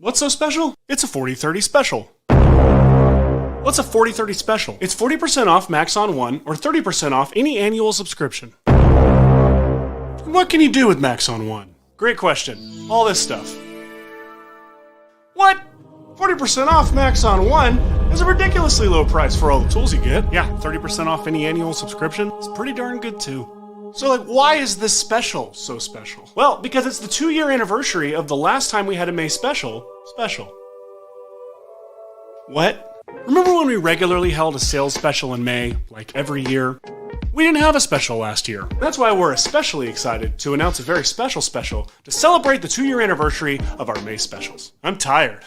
What's so special? It's a 40/30 special. What's a 40/30 special? It's 40% off Maxon One or 30% off any annual subscription. And what can you do with Maxon One? Great question. All this stuff. What? 40% off Maxon One is a ridiculously low price for all the tools you get. Yeah, 30% off any annual subscription is pretty darn good too. So why is this special so special? Well, because it's the 2-year anniversary of the last time we had a May special. What? Remember when we regularly held a sales special in May, like every year? We didn't have a special last year. That's why we're especially excited to announce a very special to celebrate the 2-year anniversary of our May specials. I'm tired.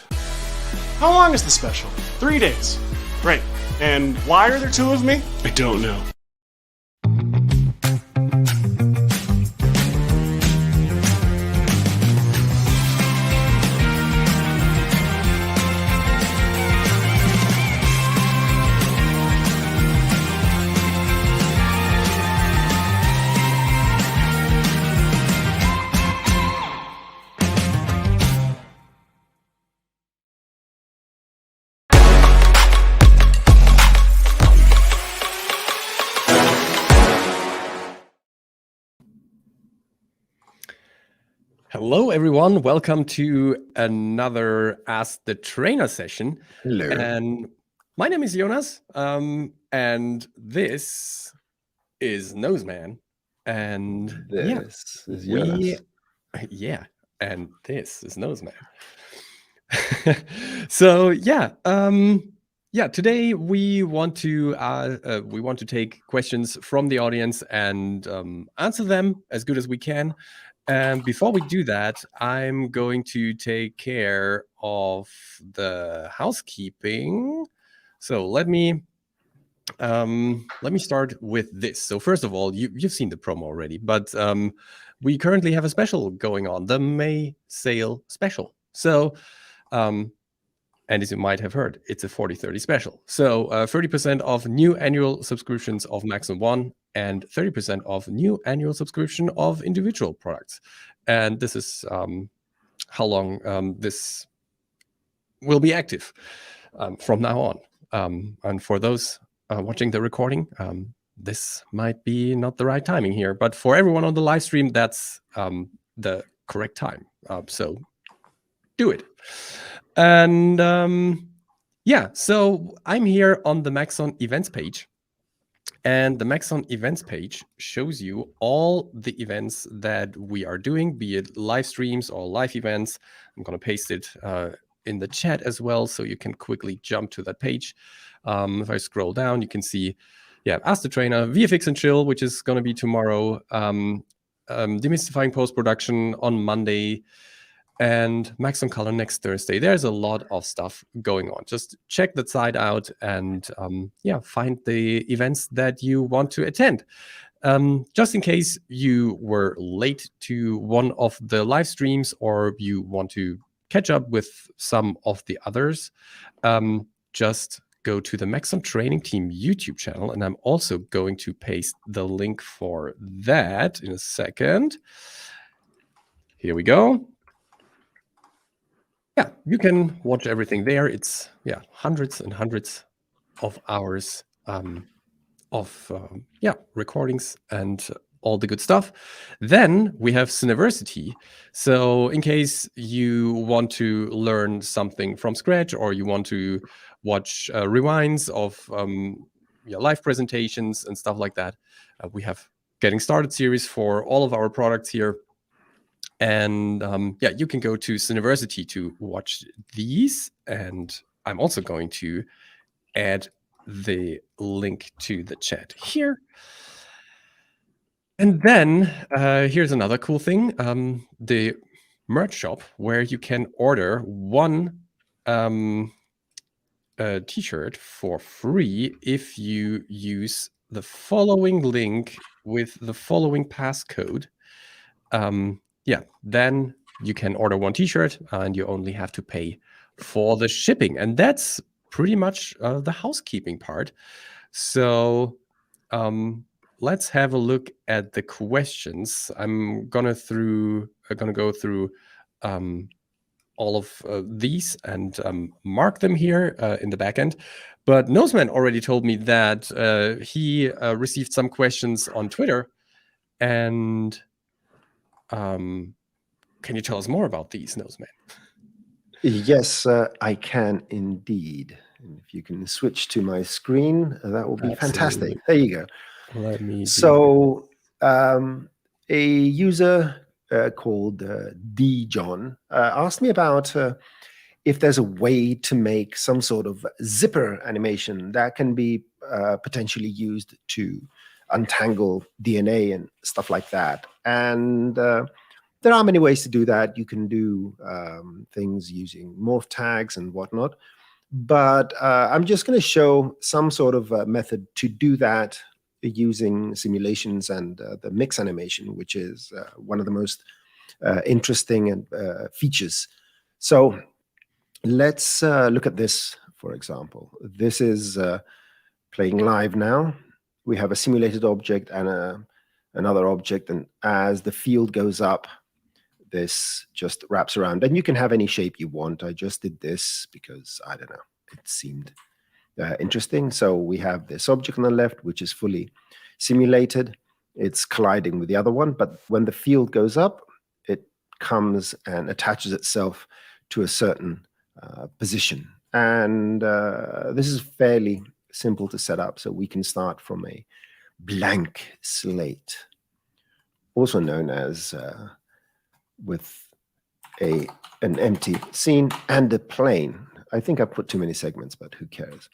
How long is the special? 3 days. Great. And why are there 2 of me? I don't know. Hello, everyone. Welcome to another Ask the Trainer session. Hello. And my name is Jonas, and this is Noseman. And this is Jonas. And this is Noseman. So today we want to take questions from the audience and answer them as good as we can. And before we do that, I'm going to take care of the housekeeping. So let me start with this. So first of all, you've seen the promo already, but we currently have a special going on, the May sale special. So, and as you might have heard, it's a 40/30 special. So 30% of new annual subscriptions of Maxon One and 30% of new annual subscription of individual products. And this is how long this will be active from now on. And for those watching the recording, this might be not the right timing here, but for everyone on the live stream, that's the correct time. So do it. And so I'm here on the Maxon events page. And the Maxon events page shows you all the events that we are doing, be it live streams or live events. I'm going to paste it in the chat as well, so you can quickly jump to that page. If I scroll down, you can see, Ask the Trainer, VFX and Chill, which is going to be tomorrow, Demystifying Post-Production on Monday, and Maxon Color next Thursday. There's a lot of stuff going on. Just check that site out and find the events that you want to attend. Just in case you were late to one of the live streams or you want to catch up with some of the others, just go to the Maxon Training Team YouTube channel. And I'm also going to paste the link for that in a second. Here we go. Yeah, you can watch everything there. It's hundreds and hundreds of hours of recordings and all the good stuff. Then we have Cineversity. So in case you want to learn something from scratch or you want to watch rewinds of live presentations and stuff like that, we have Getting Started series for all of our products here. And you can go to Cineversity to watch these. And I'm also going to add the link to the chat here. And then here's another cool thing, the merch shop, where you can order one t-shirt for free if you use the following link with the following passcode. Then you can order one t-shirt and you only have to pay for the shipping. And that's pretty much the housekeeping part. So let's have a look at the questions. I'm gonna go through all of these and mark them here in the backend. But Noseman already told me that he received some questions on Twitter. And can you tell us more about these, Noseman? Yes, I can indeed. And if you can switch to my screen, that will be fantastic. There you go. Let me. So a user called DJohn asked me about if there's a way to make some sort of zipper animation that can be potentially used to untangle DNA and stuff like that. And there are many ways to do that. You can do things using morph tags and whatnot. But I'm just going to show some sort of method to do that using simulations and the mix animation, which is one of the most interesting and features. So let's look at this, for example. This is playing live now. We have a simulated object and another object, and as the field goes up, this just wraps around. And you can have any shape you want. I just did this because, I don't know, it seemed interesting. So we have this object on the left, which is fully simulated. It's colliding with the other one, but when the field goes up, it comes and attaches itself to a certain position. And this is fairly simple to set up. So we can start from a blank slate, also known as with an empty scene and a plane. I think I put too many segments, but who cares?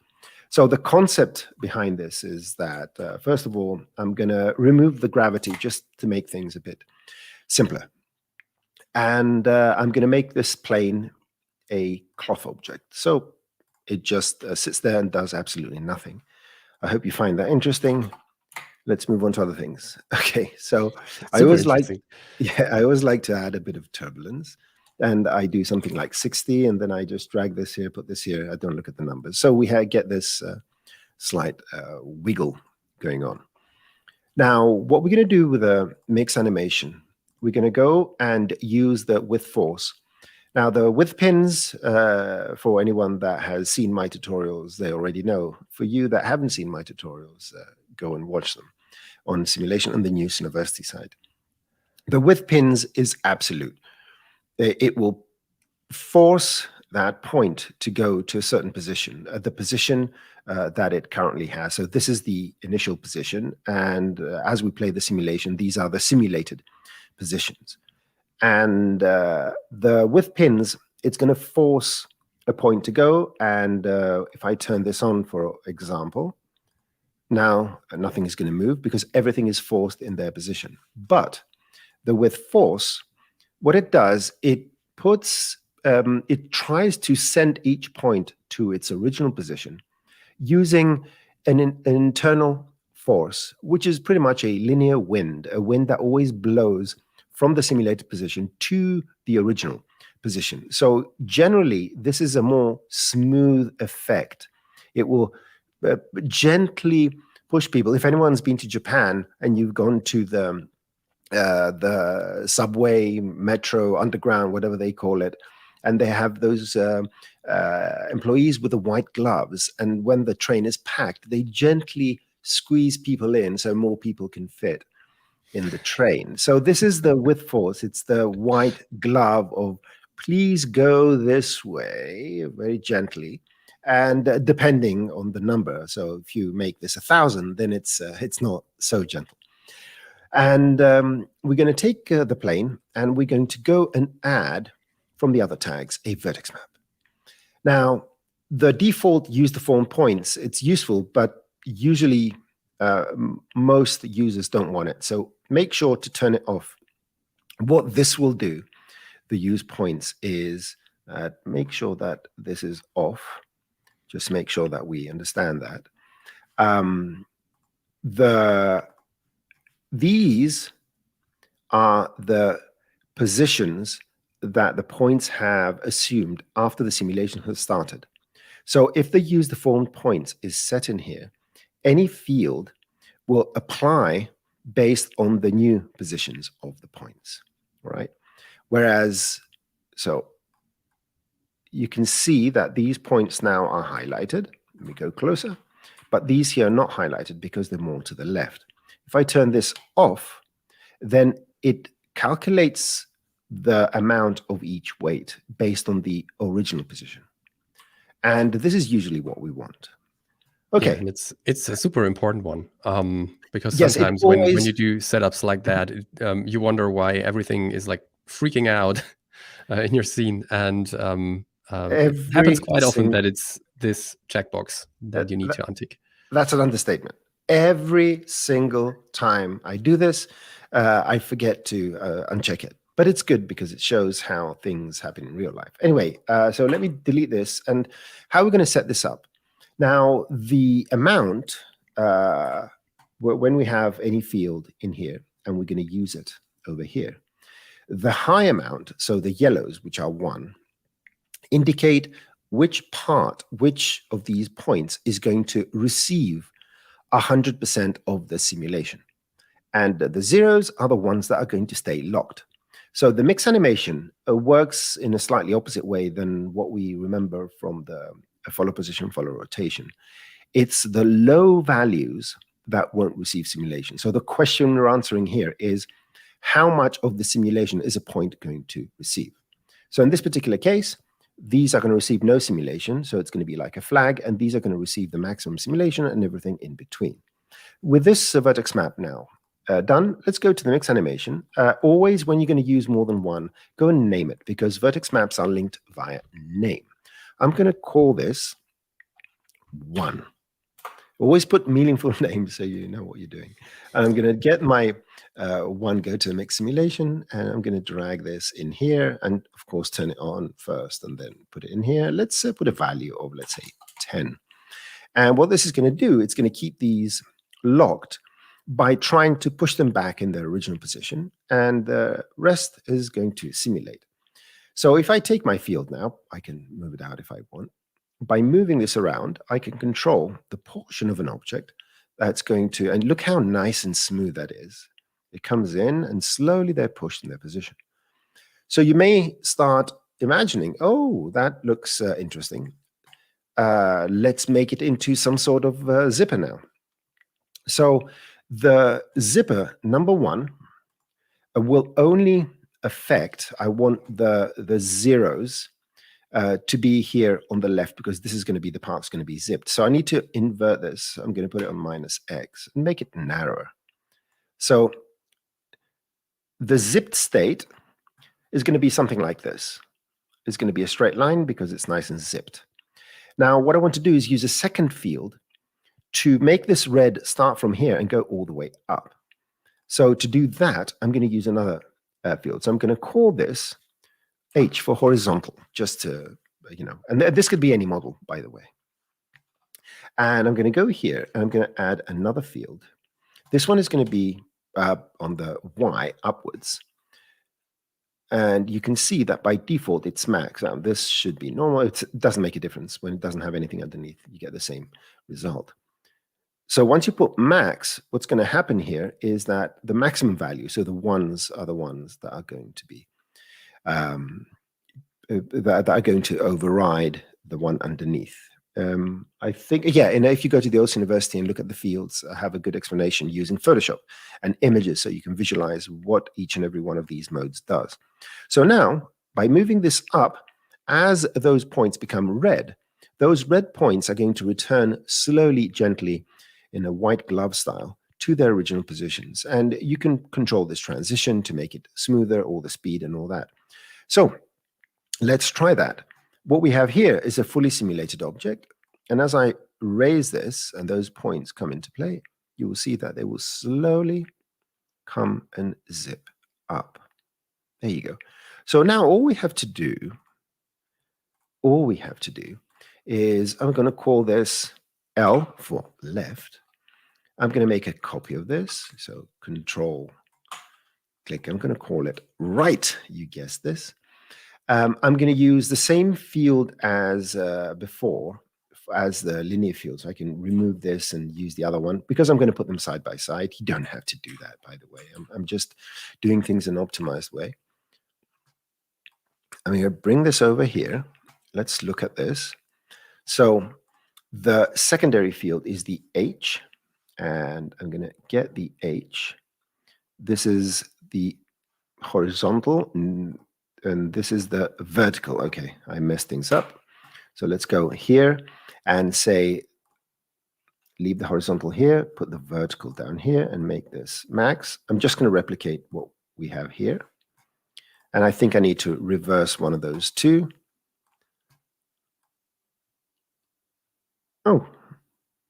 So the concept behind this is that, first of all, I'm going to remove the gravity just to make things a bit simpler. And I'm going to make this plane a cloth object. So it just sits there and does absolutely nothing. I hope you find that interesting. Let's move on to other things. Okay, so I always like to add a bit of turbulence, and I do something like 60, and then I just drag this here, put this here. I don't look at the numbers. So we get this slight wiggle going on. Now, what we're going to do with a mix animation, we're going to go and use the width force. Now, the width pins, for anyone that has seen my tutorials, they already know. For you that haven't seen my tutorials, go and watch them on simulation and the News University side. The width pins is absolute. It will force that point to go to a certain position, the position that it currently has. So this is the initial position. And as we play the simulation, these are the simulated positions. And the width pins, it's going to force a point to go. And if I turn this on, for example, now nothing is going to move because everything is forced in their position. But the width force, what it does, it puts, it tries to send each point to its original position using an internal force, which is pretty much a linear wind, a wind that always blows from the simulated position to the original position. So generally, this is a more smooth effect. It will gently push people. If anyone's been to Japan and you've gone to the subway, metro, underground, whatever they call it, and they have those employees with the white gloves, and when the train is packed, they gently squeeze people in so more people can fit in the train. So this is the width force. It's the white glove of please go this way very gently, and depending on the number. So if you make this 1,000, then it's not so gentle. And we're going to take the plane, and we're going to go and add from the other tags a vertex map. Now, the default use the form points. It's useful, but usually most users don't want it. So make sure to turn it off. What this will do, the use points, is make sure that this is off. Just make sure that we understand that. These are the positions that the points have assumed after the simulation has started. So if the use the formed points is set in here, any field will apply based on the new positions of the points, right? Whereas, so you can see that these points now are highlighted. Let me go closer. But these here are not highlighted because they're more to the left. If I turn this off, then it calculates the amount of each weight based on the original position. And this is usually what we want. Okay. Yeah, and it's a super important one, because Yes, sometimes when you do setups like that, you wonder why everything is like freaking out in your scene, and it happens quite often that it's this checkbox that you need to untick. That's an understatement. Every single time I do this, I forget to uncheck it. But it's good because it shows how things happen in real life. Anyway, so let me delete this. And how we're going to set this up. Now, the amount, when we have any field in here, and we're going to use it over here, the high amount, so the yellows, which are 1, indicate which of these points is going to receive 100% of the simulation. And the zeros are the ones that are going to stay locked. So the mix animation works in a slightly opposite way than what we remember from the follow position, follow rotation. It's the low values that won't receive simulation. So the question we're answering here is, how much of the simulation is a point going to receive? So in this particular case, these are going to receive no simulation, so it's going to be like a flag, and these are going to receive the maximum simulation and everything in between. With this vertex map now done, let's go to the mix animation. Always when you're going to use more than one, go and name it, because vertex maps are linked via name. I'm going to call this 1. Always put meaningful names so you know what you're doing. And I'm going to get my 1, go to the mix simulation, and I'm going to drag this in here, and of course turn it on first and then put it in here. Let's put a value of, let's say, 10. And what this is going to do, it's going to keep these locked by trying to push them back in their original position, and the rest is going to simulate. So if I take my field now, I can move it out if I want. By moving this around, I can control the portion of an object that's going to, and look how nice and smooth that is. It comes in and slowly they're pushed in their position. So you may start imagining, oh, that looks interesting. Let's make it into some sort of zipper now. So the zipper number 1 will only affect, I want the zeros to be here on the left, because this is going to be the part that's going to be zipped. So I need to invert this. I'm going to put it on -x and make it narrower. So the zipped state is going to be something like this. It's going to be a straight line because it's nice and zipped. Now, what I want to do is use a second field to make this red start from here and go all the way up. So to do that, I'm going to use another field. So I'm going to call this H for horizontal, just to, and this could be any model, by the way. And I'm going to go here, and I'm going to add another field. This one is going to be on the Y upwards. And you can see that by default, it's max. Now, this should be normal. It doesn't make a difference. When it doesn't have anything underneath, you get the same result. So once you put max, what's going to happen here is that the maximum value, so the ones are the ones that are going to be, that are going to override the one underneath. I think, yeah, and if you go to the Oaks University and look at the fields, I have a good explanation using Photoshop and images so you can visualize what each and every one of these modes does. So now, by moving this up, as those points become red, those red points are going to return slowly, gently, in a white glove style to their original positions. And you can control this transition to make it smoother, all the speed and all that. So let's try that. What we have here is a fully simulated object. And as I raise this and those points come into play, you will see that they will slowly come and zip up. There you go. So now all we have to do is, I'm going to call this L for left. I'm going to make a copy of this. So Control click. I'm going to call it right. You guessed this. I'm going to use the same field as before, as the linear field. So I can remove this and use the other one because I'm going to put them side by side. You don't have to do that, by the way. I'm just doing things in an optimized way. I'm going to bring this over here. let's look at this. So the secondary field is the H, and I'm going to get the H. This is the horizontal, and this is the vertical. Okay, I messed things up. So let's go here and say, leave the horizontal here, put the vertical down here, and make this max. I'm just going to replicate what we have here. And I think I need to reverse one of those two. Oh,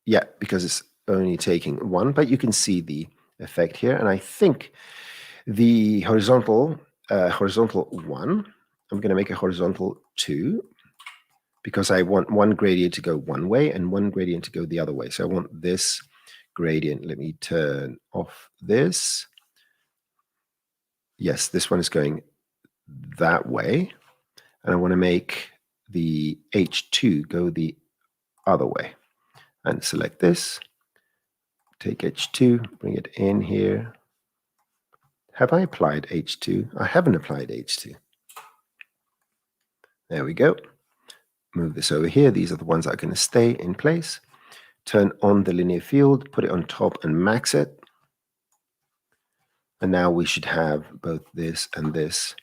yeah, because it's only taking one, but you can see the effect here. And I think the horizontal 1, I'm going to make a horizontal 2, because I want one gradient to go one way and one gradient to go the other way. So I want this gradient. Let me turn off this. Yes, this one is going that way. And I want to make the H2 go the other way. And select this. Take H2, bring it in here. Have I applied H2? I haven't applied H2. There we go. Move this over here. These are the ones that are going to stay in place. Turn on the linear field, put it on top and max it. And now we should have both this and this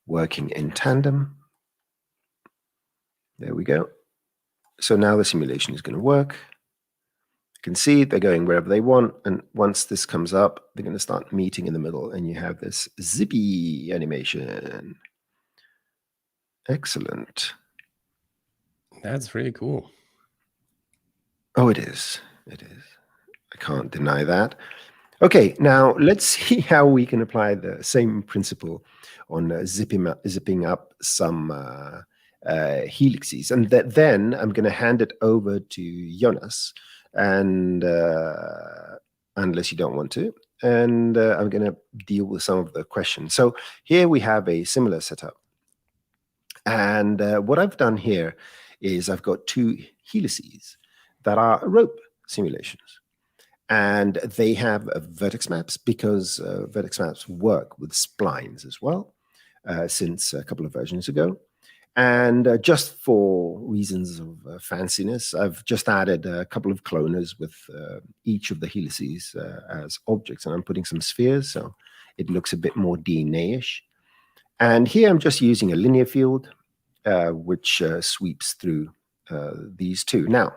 working in tandem. There we go. So now the simulation is going to work. You can see they're going wherever they want. And once this comes up, they're going to start meeting in the middle. And you have this zippy animation. Excellent. That's really cool. Oh, it is. It is. I can't deny that. Okay, now let's see how we can apply the same principle on zipping up some helixes. And then I'm going to hand it over to Jonas, and unless you don't want to. And I'm going to deal with some of the questions. So here we have a similar setup. And what I've done here is I've got 2 helices that are rope simulations. And they have vertex maps, because vertex maps work with splines as well, since a couple of versions ago. And just for reasons of fanciness, I've just added a couple of cloners with each of the helices as objects. And I'm putting some spheres, so it looks a bit more DNA-ish. And here I'm just using a linear field, which sweeps through these 2. Now,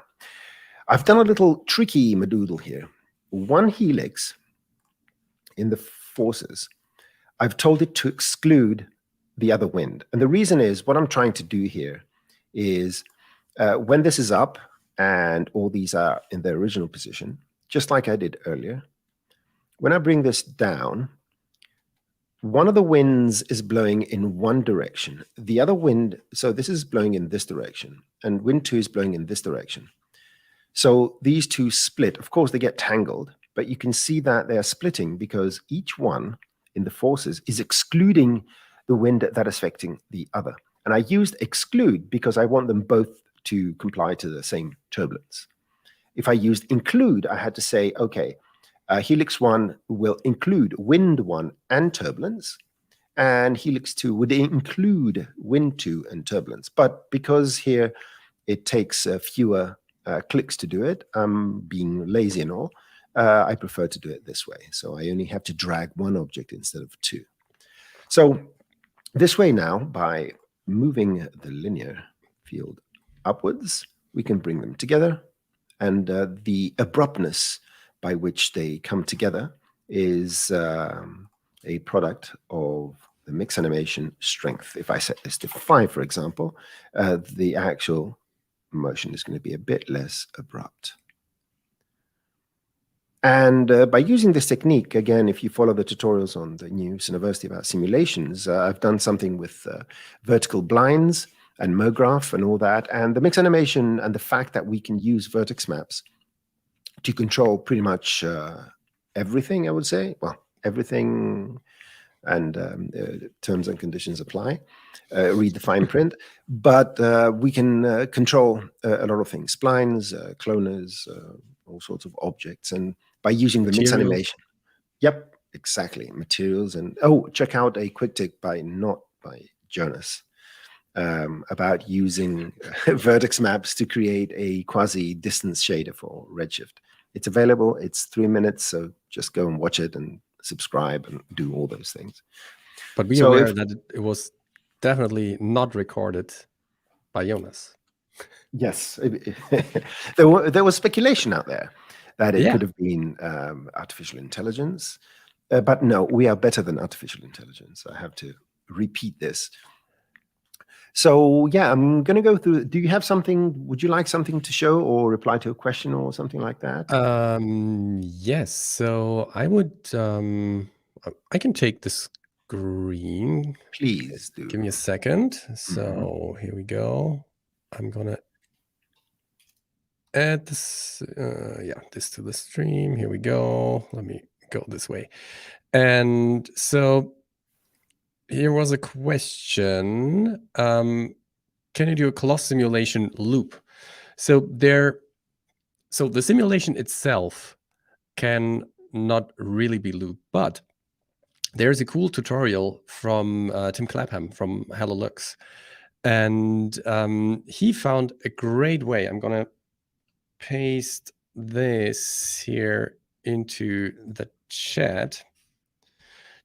I've done a little tricky madoodle here. One helix in the forces, I've told it to exclude the other wind. And the reason is, what I'm trying to do here is when this is up and all these are in their original position, just like I did earlier, when I bring this down, one of the winds is blowing in one direction. The other wind, so this is blowing in this direction, and wind 2 is blowing in this direction. So these 2 split. Of course, they get tangled, but you can see that they are splitting because each one in the forces is excluding the wind that is affecting the other. And I used exclude because I want them both to comply to the same turbulence. If I used include, I had to say, okay, helix 1 will include wind 1 and turbulence, and helix 2 would include wind 2 and turbulence. But because here it takes fewer clicks to do it, I'm being lazy and all, I prefer to do it this way. So I only have to drag one object instead of 2. So this way now, by moving the linear field upwards, we can bring them together. And the abruptness by which they come together is a product of the mix animation strength. If I set this to 5, for example, the actual motion is going to be a bit less abrupt. And by using this technique, again, if you follow the tutorials on the new University about simulations, I've done something with vertical blinds and MoGraph and all that. And the mix animation and the fact that we can use vertex maps to control pretty much everything, I would say. Well, everything, and terms and conditions apply. Read the fine print. But we can control a lot of things. Splines, cloners, all sorts of objects. And by using the mix animation. Yep, exactly. Materials. And oh, check out a quick tick by Jonas. about using vertex maps to create a quasi-distance shader for Redshift. It's available. It's 3 minutes, so just go and watch it and subscribe and do all those things. But be So aware that it was definitely not recorded by Jonas. Yes, there was speculation out there that it Yeah. could have been artificial intelligence, but no, we are better than artificial intelligence. I have to repeat this. So yeah, I'm going to go through. Do you have something? Would you like something to show or reply to a question or something like that? Yes. So I would. I can take the screen. Please do. Give me a second. So here we go. I'm gonna add this. This to the stream. Here we go. Let me go this way. And so here was a question. Can you do a cloth simulation loop? So the simulation itself can not really be looped, but there's a cool tutorial from Tim Clapham from HelloLux, and he found a great way. I'm gonna paste this here into the chat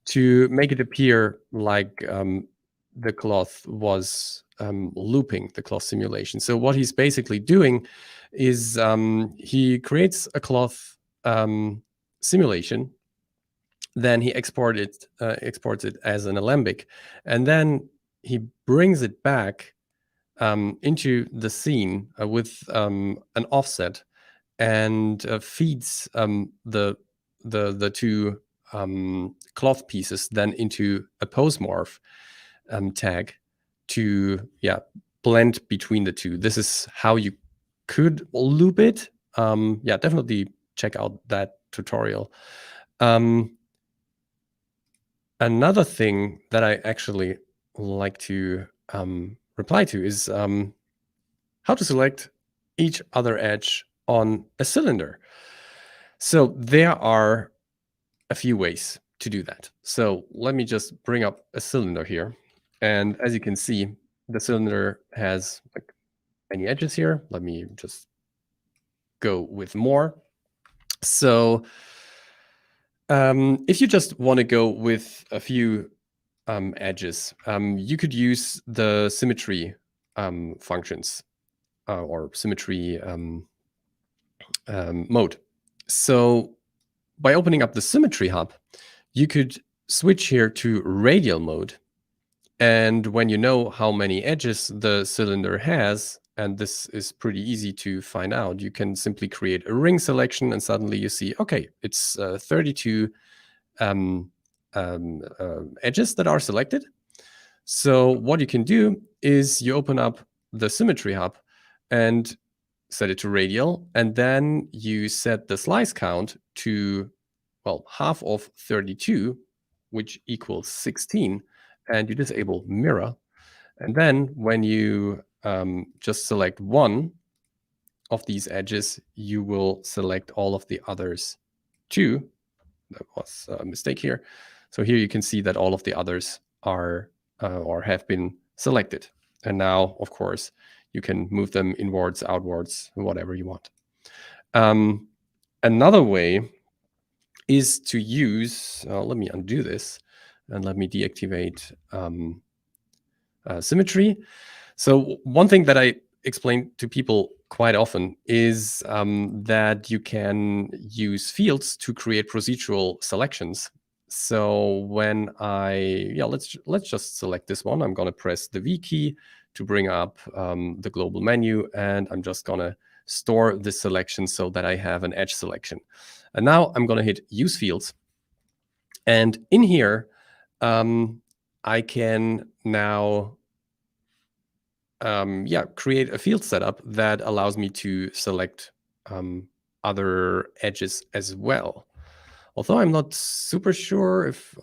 to make it appear like the cloth was looping the cloth simulation. So what he's basically doing is he creates a cloth simulation, then he exports it as an alembic, and then he brings it back into the scene with an offset, and feeds the two cloth pieces then into a pose morph tag to blend between the two. This is how you could loop it. Definitely check out that tutorial. Another thing that I actually like to reply to is how to select each other edge on a cylinder. So there are a few ways to do that. So let me just bring up a cylinder here. And as you can see, the cylinder has like many edges here. Let me just go with more. So if you just want to go with a few edges, you could use the symmetry functions or symmetry mode. So by opening up the symmetry hub, you could switch here to radial mode. And when you know how many edges the cylinder has, and this is pretty easy to find out, you can simply create a ring selection, and suddenly you see, okay, it's 32 edges that are selected. So what you can do is you open up the symmetry hub and set it to radial, and then you set the slice count to, well, half of 32, which equals 16, and you disable mirror. And then when you just select one of these edges, you will select all of the others too. That was a mistake here. So here you can see that all of the others are or have been selected. And now, of course, you can move them inwards, outwards, whatever you want. Another way is to use, let me undo this and let me deactivate symmetry. So one thing that I explain to people quite often is that you can use fields to create procedural selections. So when let's just select this one. I'm going to press the V key to bring up the global menu, and I'm just going to store this selection so that I have an edge selection. And now I'm going to hit Use Fields. And in here, I can now create a field setup that allows me to select other edges as well. Although I'm not super sure if,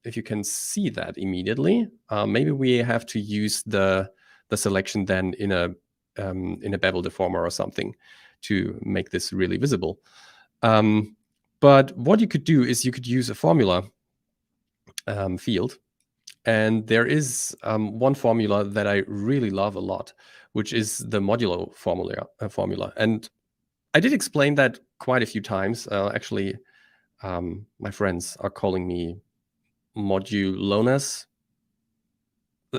if you can see that immediately, maybe we have to use the selection then in a bevel deformer or something to make this really visible. But what you could do is you could use a formula field, And there is one formula that I really love a lot, which is the modulo formula. And I did explain that quite a few times. Actually, my friends are calling me modulonas.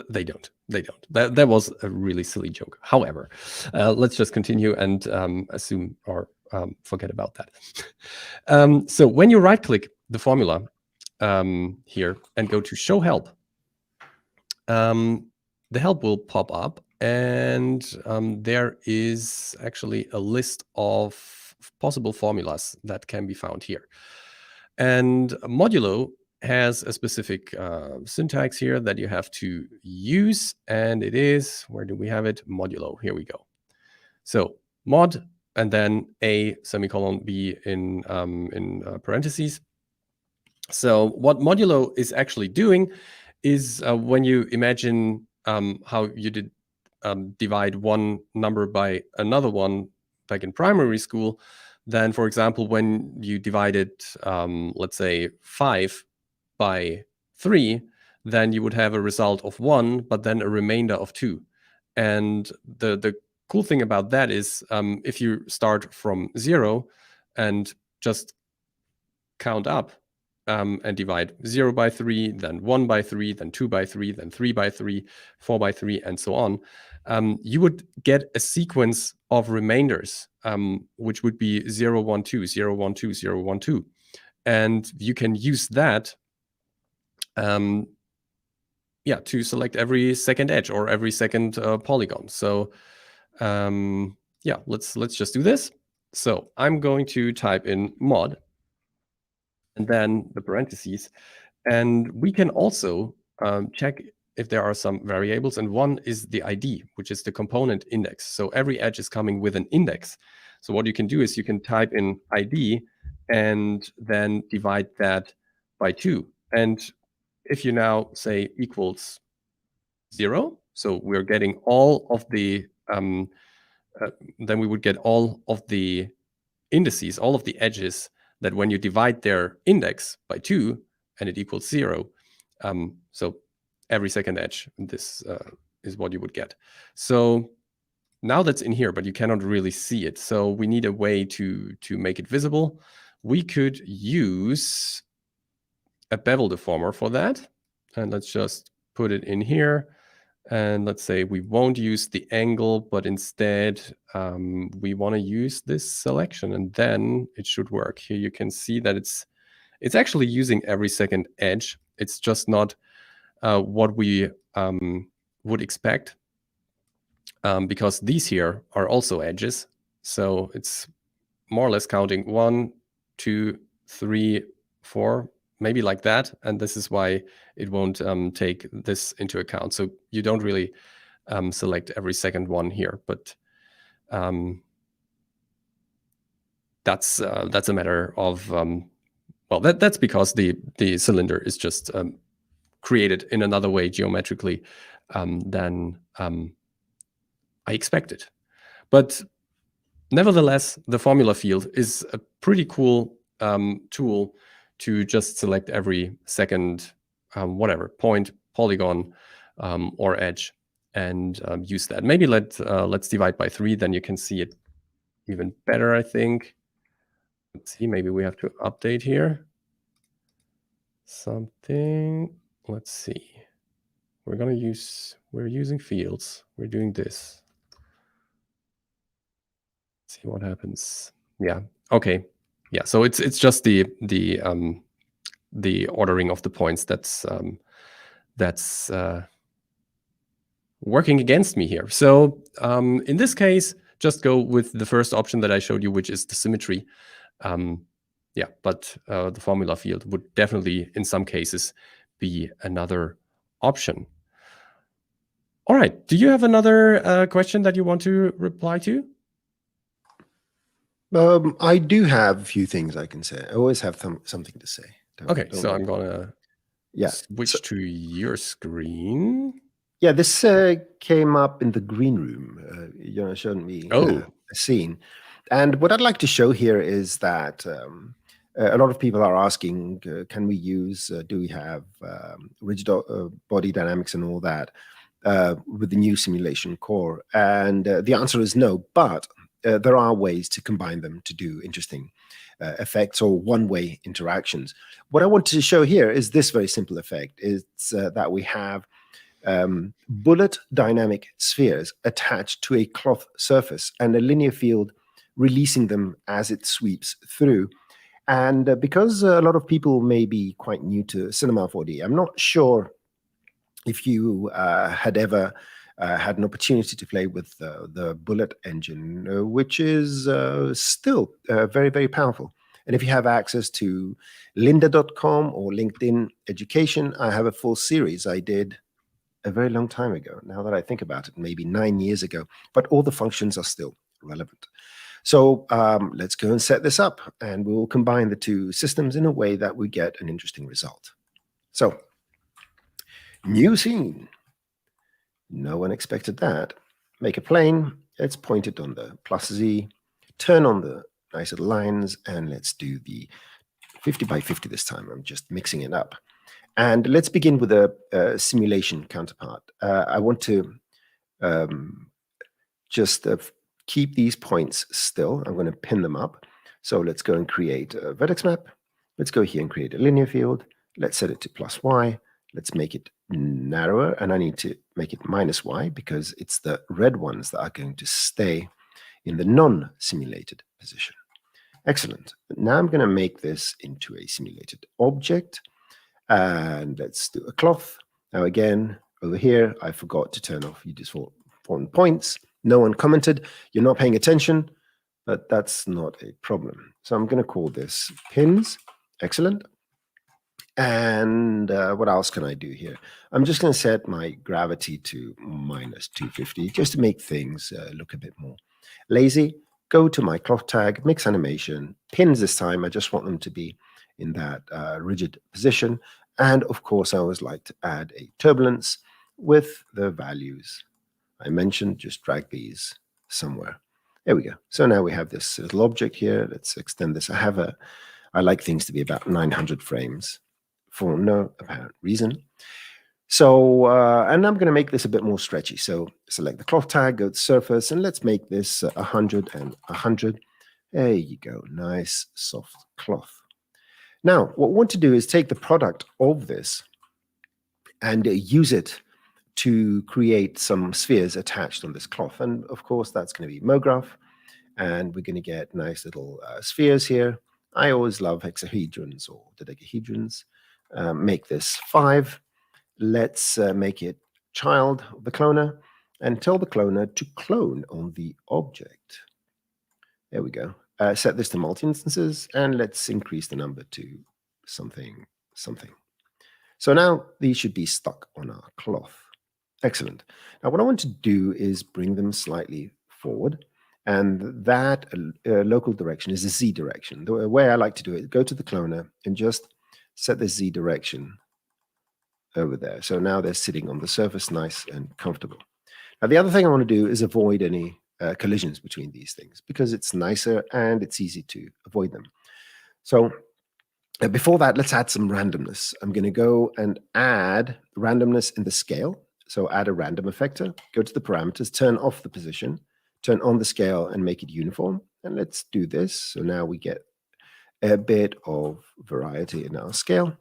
They don't. That was a really silly joke. However, let's just continue and assume or forget about that. So when you right-click the formula here and go to Show Help, the help will pop up, and there is actually a list of possible formulas that can be found here. And modulo has a specific syntax here that you have to use, and it is, where do we have it? Modulo, here we go. So mod, and then a semicolon b in parentheses. So what modulo is actually doing is when you imagine how you did divide one number by another one back in primary school, then, for example, when you divided, let's say, 5 by 3, then you would have a result of 1, but then a remainder of 2. And the cool thing about that is if you start from 0 and just count up, and divide 0 by 3, then 1 by 3, then 2 by 3, then 3 by 3, 4 by 3, and so on, you would get a sequence of remainders, which would be 0, 1, 2, 0, 1, 2, 0, 1, 2. And you can use that to select every second edge or every second polygon. So let's just do this. So I'm going to type in mod, and then the parentheses. And we can also check if there are some variables. And one is the ID, which is the component index. So every edge is coming with an index. So what you can do is you can type in ID and then divide that by 2. And if you now say equals 0, so we're getting all of the, then we would get all of the indices, all of the edges that when you divide their index by 2 and it equals 0, so every second edge, this is what you would get. So now that's in here, but you cannot really see it. So we need a way to make it visible. We could use a bevel deformer for that. And let's just put it in here. And let's say we won't use the angle, but instead we want to use this selection, and then it should work. Here you can see that it's actually using every second edge. It's just not what we would expect, because these here are also edges. So it's more or less counting 1, 2, 3, 4, maybe like that. And this is why it won't take this into account. So you don't really select every second one here, but that's a matter of, that's because the cylinder is just created in another way geometrically than I expected. But nevertheless, the formula field is a pretty cool tool to just select every second, point, polygon, or edge, and use that. Maybe let's divide by 3, then you can see it even better, I think. Let's see, maybe we have to update here something. Let's see. We're using fields. We're doing this. Let's see what happens. Yeah. Okay. Yeah. So it's just the ordering of the points that's working against me here. So in this case, just go with the first option that I showed you, which is the symmetry. But the formula field would definitely, in some cases, be another option. All right. Do you have another question that you want to reply to? I do have a few things I can say. I always have something to say. Don't so I'm going to switch to your screen. Yeah, this came up in the green room. Jonas showed me a scene. And what I'd like to show here is that a lot of people are asking, can we use, do we have rigid body dynamics and all that with the new simulation core? And the answer is no, but there are ways to combine them to do interesting effects or one-way interactions. What I wanted to show here is this very simple effect. It's that we have bullet dynamic spheres attached to a cloth surface and a linear field releasing them as it sweeps through. And because a lot of people may be quite new to Cinema 4D, I'm not sure if you had ever had an opportunity to play with the Bullet engine, which is still very, very powerful. And if you have access to lynda.com or LinkedIn Education, I have a full series I did a very long time ago. Now that I think about it, maybe 9 years ago, but all the functions are still relevant. So let's go and set this up, and we will combine the two systems in a way that we get an interesting result. So, new scene. No one expected that. Make a plane. Let's point it on the plus Z. Turn on the nice little lines, and let's do the 50 by 50 this time. I'm just mixing it up. And let's begin with a simulation counterpart. I want to just keep these points still. I'm going to pin them up. So let's go and create a vertex map. Let's go here and create a linear field. Let's set it to plus Y. Let's make it narrower. And I need to make it minus Y because it's the red ones that are going to stay in the non-simulated position. Excellent. Now I'm going to make this into a simulated object. And let's do a cloth. Now again, over here, I forgot to turn off your default points. No one commented. You're not paying attention, but that's not a problem. So I'm going to call this pins. Excellent. And what else can I do here? I'm just going to set my gravity to minus 250 just to make things look a bit more lazy. Go to my cloth tag, mix animation, pins this time. I just want them to be in that rigid position. And of course, I always like to add a turbulence with the values I mentioned. Just drag these somewhere. There we go. So now we have this little object here. Let's extend this. I like things to be about 900 frames for no apparent reason. So, and I'm going to make this a bit more stretchy. So select the cloth tag, go to surface, and let's make this 100 and 100. There you go. Nice, soft cloth. Now, what we want to do is take the product of this and use it to create some spheres attached on this cloth. And of course, that's going to be MoGraph. And we're going to get nice little spheres here. I always love hexahedrons or dodecahedrons. Make this 5. Let's make it child of the cloner and tell the cloner to clone on the object. There we go. Set this to multi-instances, and let's increase the number to something. So now these should be stuck on our cloth. Excellent. Now what I want to do is bring them slightly forward, and that local direction is the Z direction. The way I like to do it, go to the cloner and just set the Z direction over there. So now they're sitting on the surface nice and comfortable. Now the other thing I want to do is avoid any collisions between these things because it's nicer and it's easy to avoid them. So before that, let's add some randomness. I'm going to go and add randomness in the scale. So add a random effector, go to the parameters, turn off the position, turn on the scale and make it uniform. And let's do this. So now we get a bit of variety in our scale.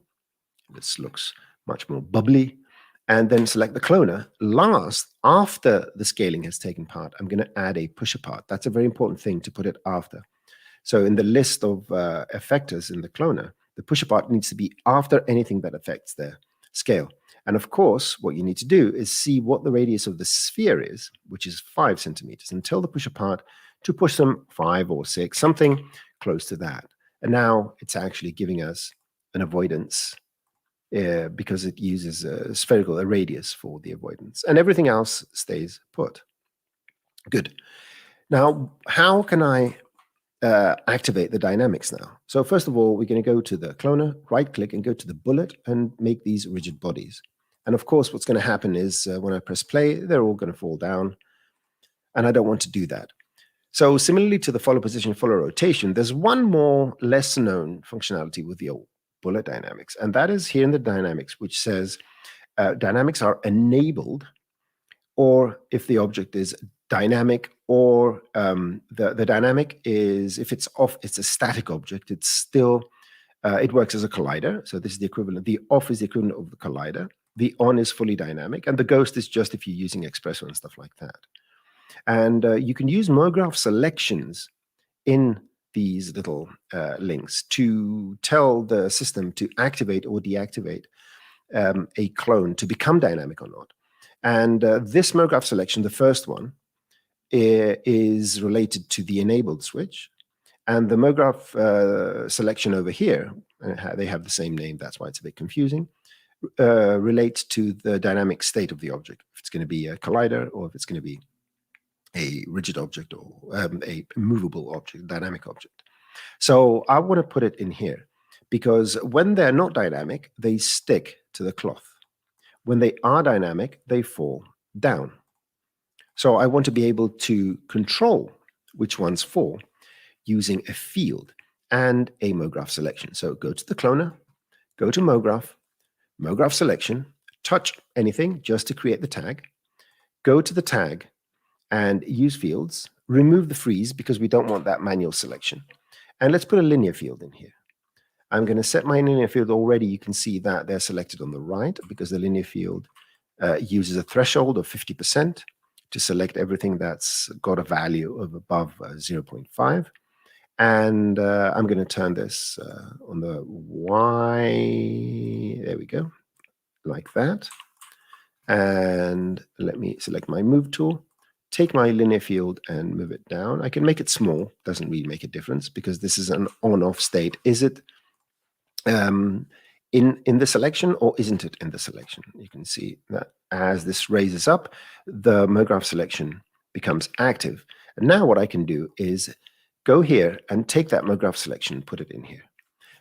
This looks much more bubbly. And then select the cloner. Last, after the scaling has taken part, I'm going to add a push apart. That's a very important thing to put it after. So in the list of effectors in the cloner, the push apart needs to be after anything that affects the scale. And of course, what you need to do is see what the radius of the sphere is, which is 5 centimeters, and tell the push apart to push them 5 or 6, something close to that. And now it's actually giving us an avoidance because it uses a radius for the avoidance, and everything else stays put. Good. Now, how can I activate the dynamics now? So first of all, we're going to go to the cloner, right-click, and go to the bullet and make these rigid bodies. And of course, what's going to happen is when I press play, they're all going to fall down, and I don't want to do that. So similarly to the follow position, follow rotation, there's one more less known functionality with the old bullet dynamics, and that is here in the dynamics, which says dynamics are enabled, or if the object is dynamic, or the dynamic is, if it's off, it's a static object, it's still, it works as a collider. So this is the equivalent. The off is the equivalent of the collider. The on is fully dynamic, and the ghost is just if you're using XPresso and stuff like that. And you can use MoGraph selections in these little links to tell the system to activate or deactivate a clone to become dynamic or not. And this MoGraph selection, the first one, is related to the enabled switch. And the MoGraph selection over here, they have the same name, that's why it's a bit confusing, relates to the dynamic state of the object. If it's going to be a collider, or if it's going to be a rigid object, or a movable object, dynamic object. So I want to put it in here, because when they're not dynamic, they stick to the cloth. When they are dynamic, they fall down. So I want to be able to control which ones fall using a field and a MoGraph selection. So go to the cloner, go to MoGraph, MoGraph selection, touch anything just to create the tag, go to the tag and use fields, remove the freeze because we don't want that manual selection. And let's put a linear field in here. I'm going to set my linear field already. You can see that they're selected on the right because the linear field uses a threshold of 50% to select everything that's got a value of above 0.5. And I'm going to turn this on the Y. There we go, like that. And let me select my move tool, take my linear field and move it down. I can make it small, doesn't really make a difference because this is an on-off state. Is it in the selection or isn't it in the selection? You can see that as this raises up, the MoGraph selection becomes active. And now what I can do is go here and take that MoGraph selection and put it in here.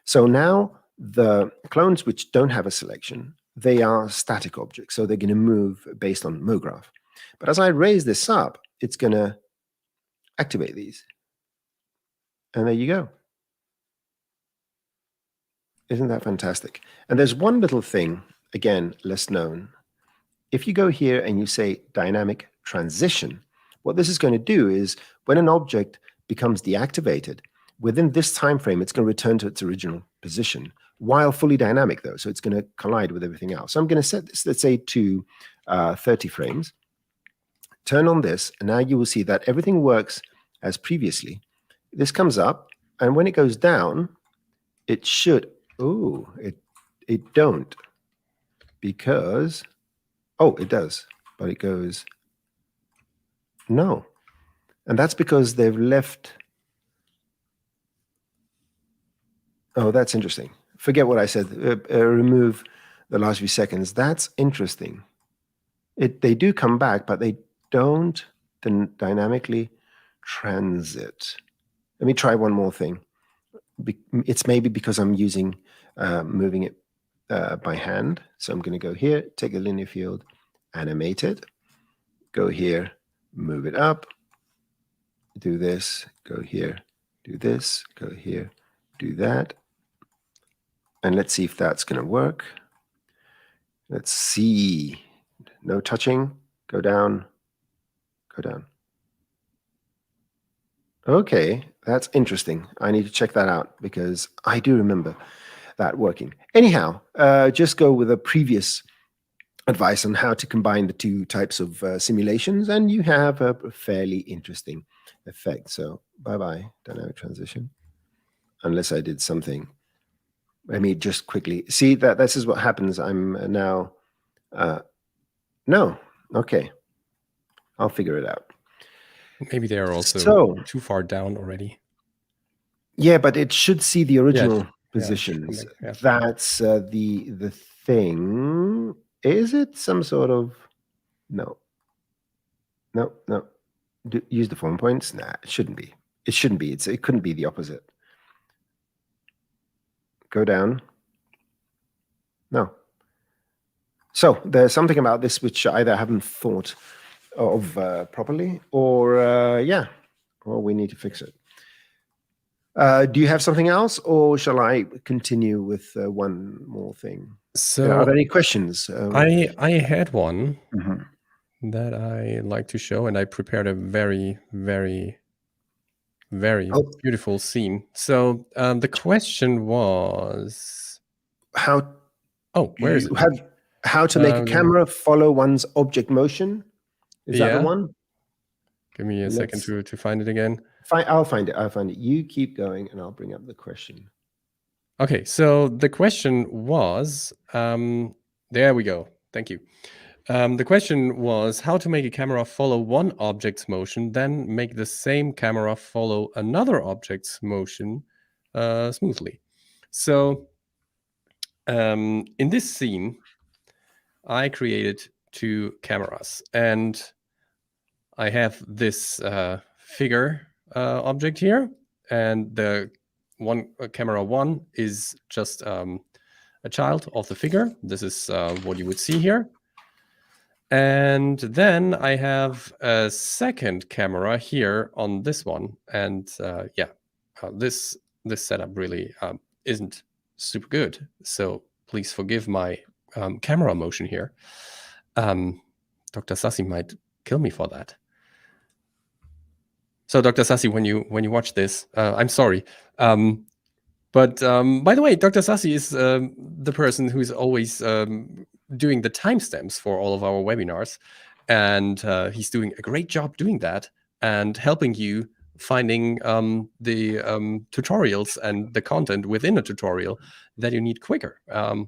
So now the clones which don't have a selection, they are static objects. So they're going to move based on MoGraph. But as I raise this up, it's going to activate these. And there you go. Isn't that fantastic? And there's one little thing, again, less known. If you go here and you say dynamic transition, what this is going to do is when an object becomes deactivated, within this time frame, it's going to return to its original position while fully dynamic, though. So it's going to collide with everything else. So I'm going to set this, let's say, to 30 frames. Turn on this, and now you will see that everything works as previously. This comes up, and when it goes down, it should... Oh, it don't, because, oh, it does, but it goes, no. And that's because they've left, oh, that's interesting. Forget what I said, remove the last few seconds. That's interesting. They do come back, but they don't dynamically transit. Let me try one more thing. It's maybe because I'm using moving it by hand. So I'm going to go here, take a linear field, animate it, go here, move it up, do this, go here, do this, go here, do that. And let's see if that's going to work. Let's see. No touching. Go down. Go down. Okay, that's interesting. I need to check that out because I do remember that working. Anyhow, just go with a previous advice on how to combine the two types of simulations, and you have a fairly interesting effect. So bye-bye, dynamic transition. Unless I did something. Let me just quickly see that this is what happens. I'm now, no, okay. I'll figure it out. Maybe they are also too far down already. Yeah, but it should see the original positions. Yeah. That's the thing. Is it some sort of... No. Use the form points? Nah, it shouldn't be. It shouldn't be. It couldn't be the opposite. Go down. No. So there's something about this which either I haven't thought of properly, or yeah, Well, we need to fix it. Do you have something else, or shall I continue with one more thing? So are there any questions? I had one Mhm. that I like to show, and I prepared a very, very, very Oh. beautiful scene. So the question was, How? oh, where is it? How to make a camera follow one's object motion? Is that the Yeah. one? Give me a second to find it again. I'll find it. You keep going, and I'll bring up the question. Okay, so the question was, there we go. Thank you. The question was how to make a camera follow one object's motion, then make the same camera follow another object's motion smoothly. So in this scene, I created two cameras, and I have this figure object here, and the camera one is just a child of the figure. This is what you would see here. And then I have a second camera here on this one. And this setup really isn't super good. So please forgive my camera motion here. Dr. Sassi might kill me for that. So Dr. Sassi, when you watch this, I'm sorry. But by the way, Dr. Sassi is the person who's always doing the timestamps for all of our webinars. And he's doing a great job doing that and helping you finding the tutorials and the content within a tutorial that you need quicker,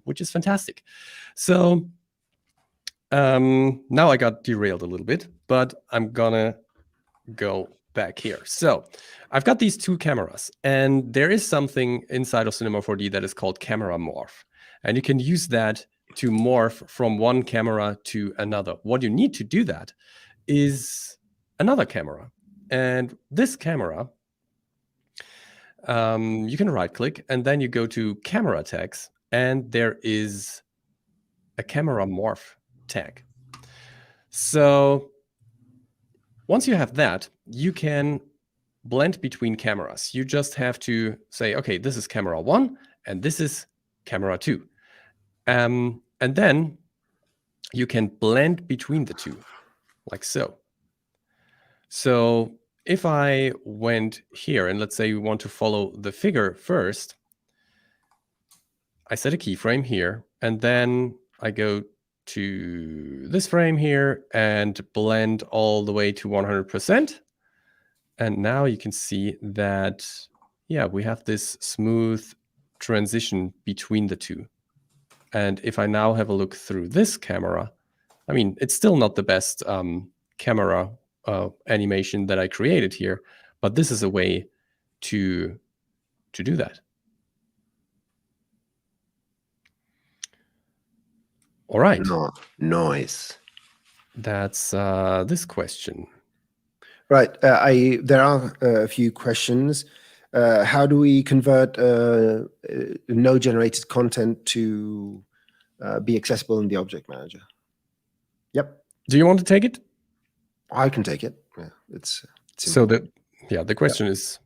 which is fantastic. So now I got derailed a little bit, but I'm gonna go back here. So I've got these two cameras, and there is something inside of Cinema 4D that is called camera morph. And you can use that to morph from one camera to another. What you need to do that is another camera. And this camera, you can right click and then you go to camera tags, and there is a camera morph tag. So once you have that, you can blend between cameras. You just have to say, okay, this is camera 1 and this is camera 2. And then you can blend between the two, like so. So if I went here and let's say we want to follow the figure first, I set a keyframe here and then I go to this frame here and blend all the way to 100%. And now you can see that, yeah, we have this smooth transition between the two. And if I now have a look through this camera, I mean, it's still not the best camera animation that I created here, but this is a way to do that. All right. Nice. That's this question. Right. There are a few questions. How do we convert no-generated content to be accessible in the object manager? Yep. Do you want to take it? I can take it. Yeah, it's so the question is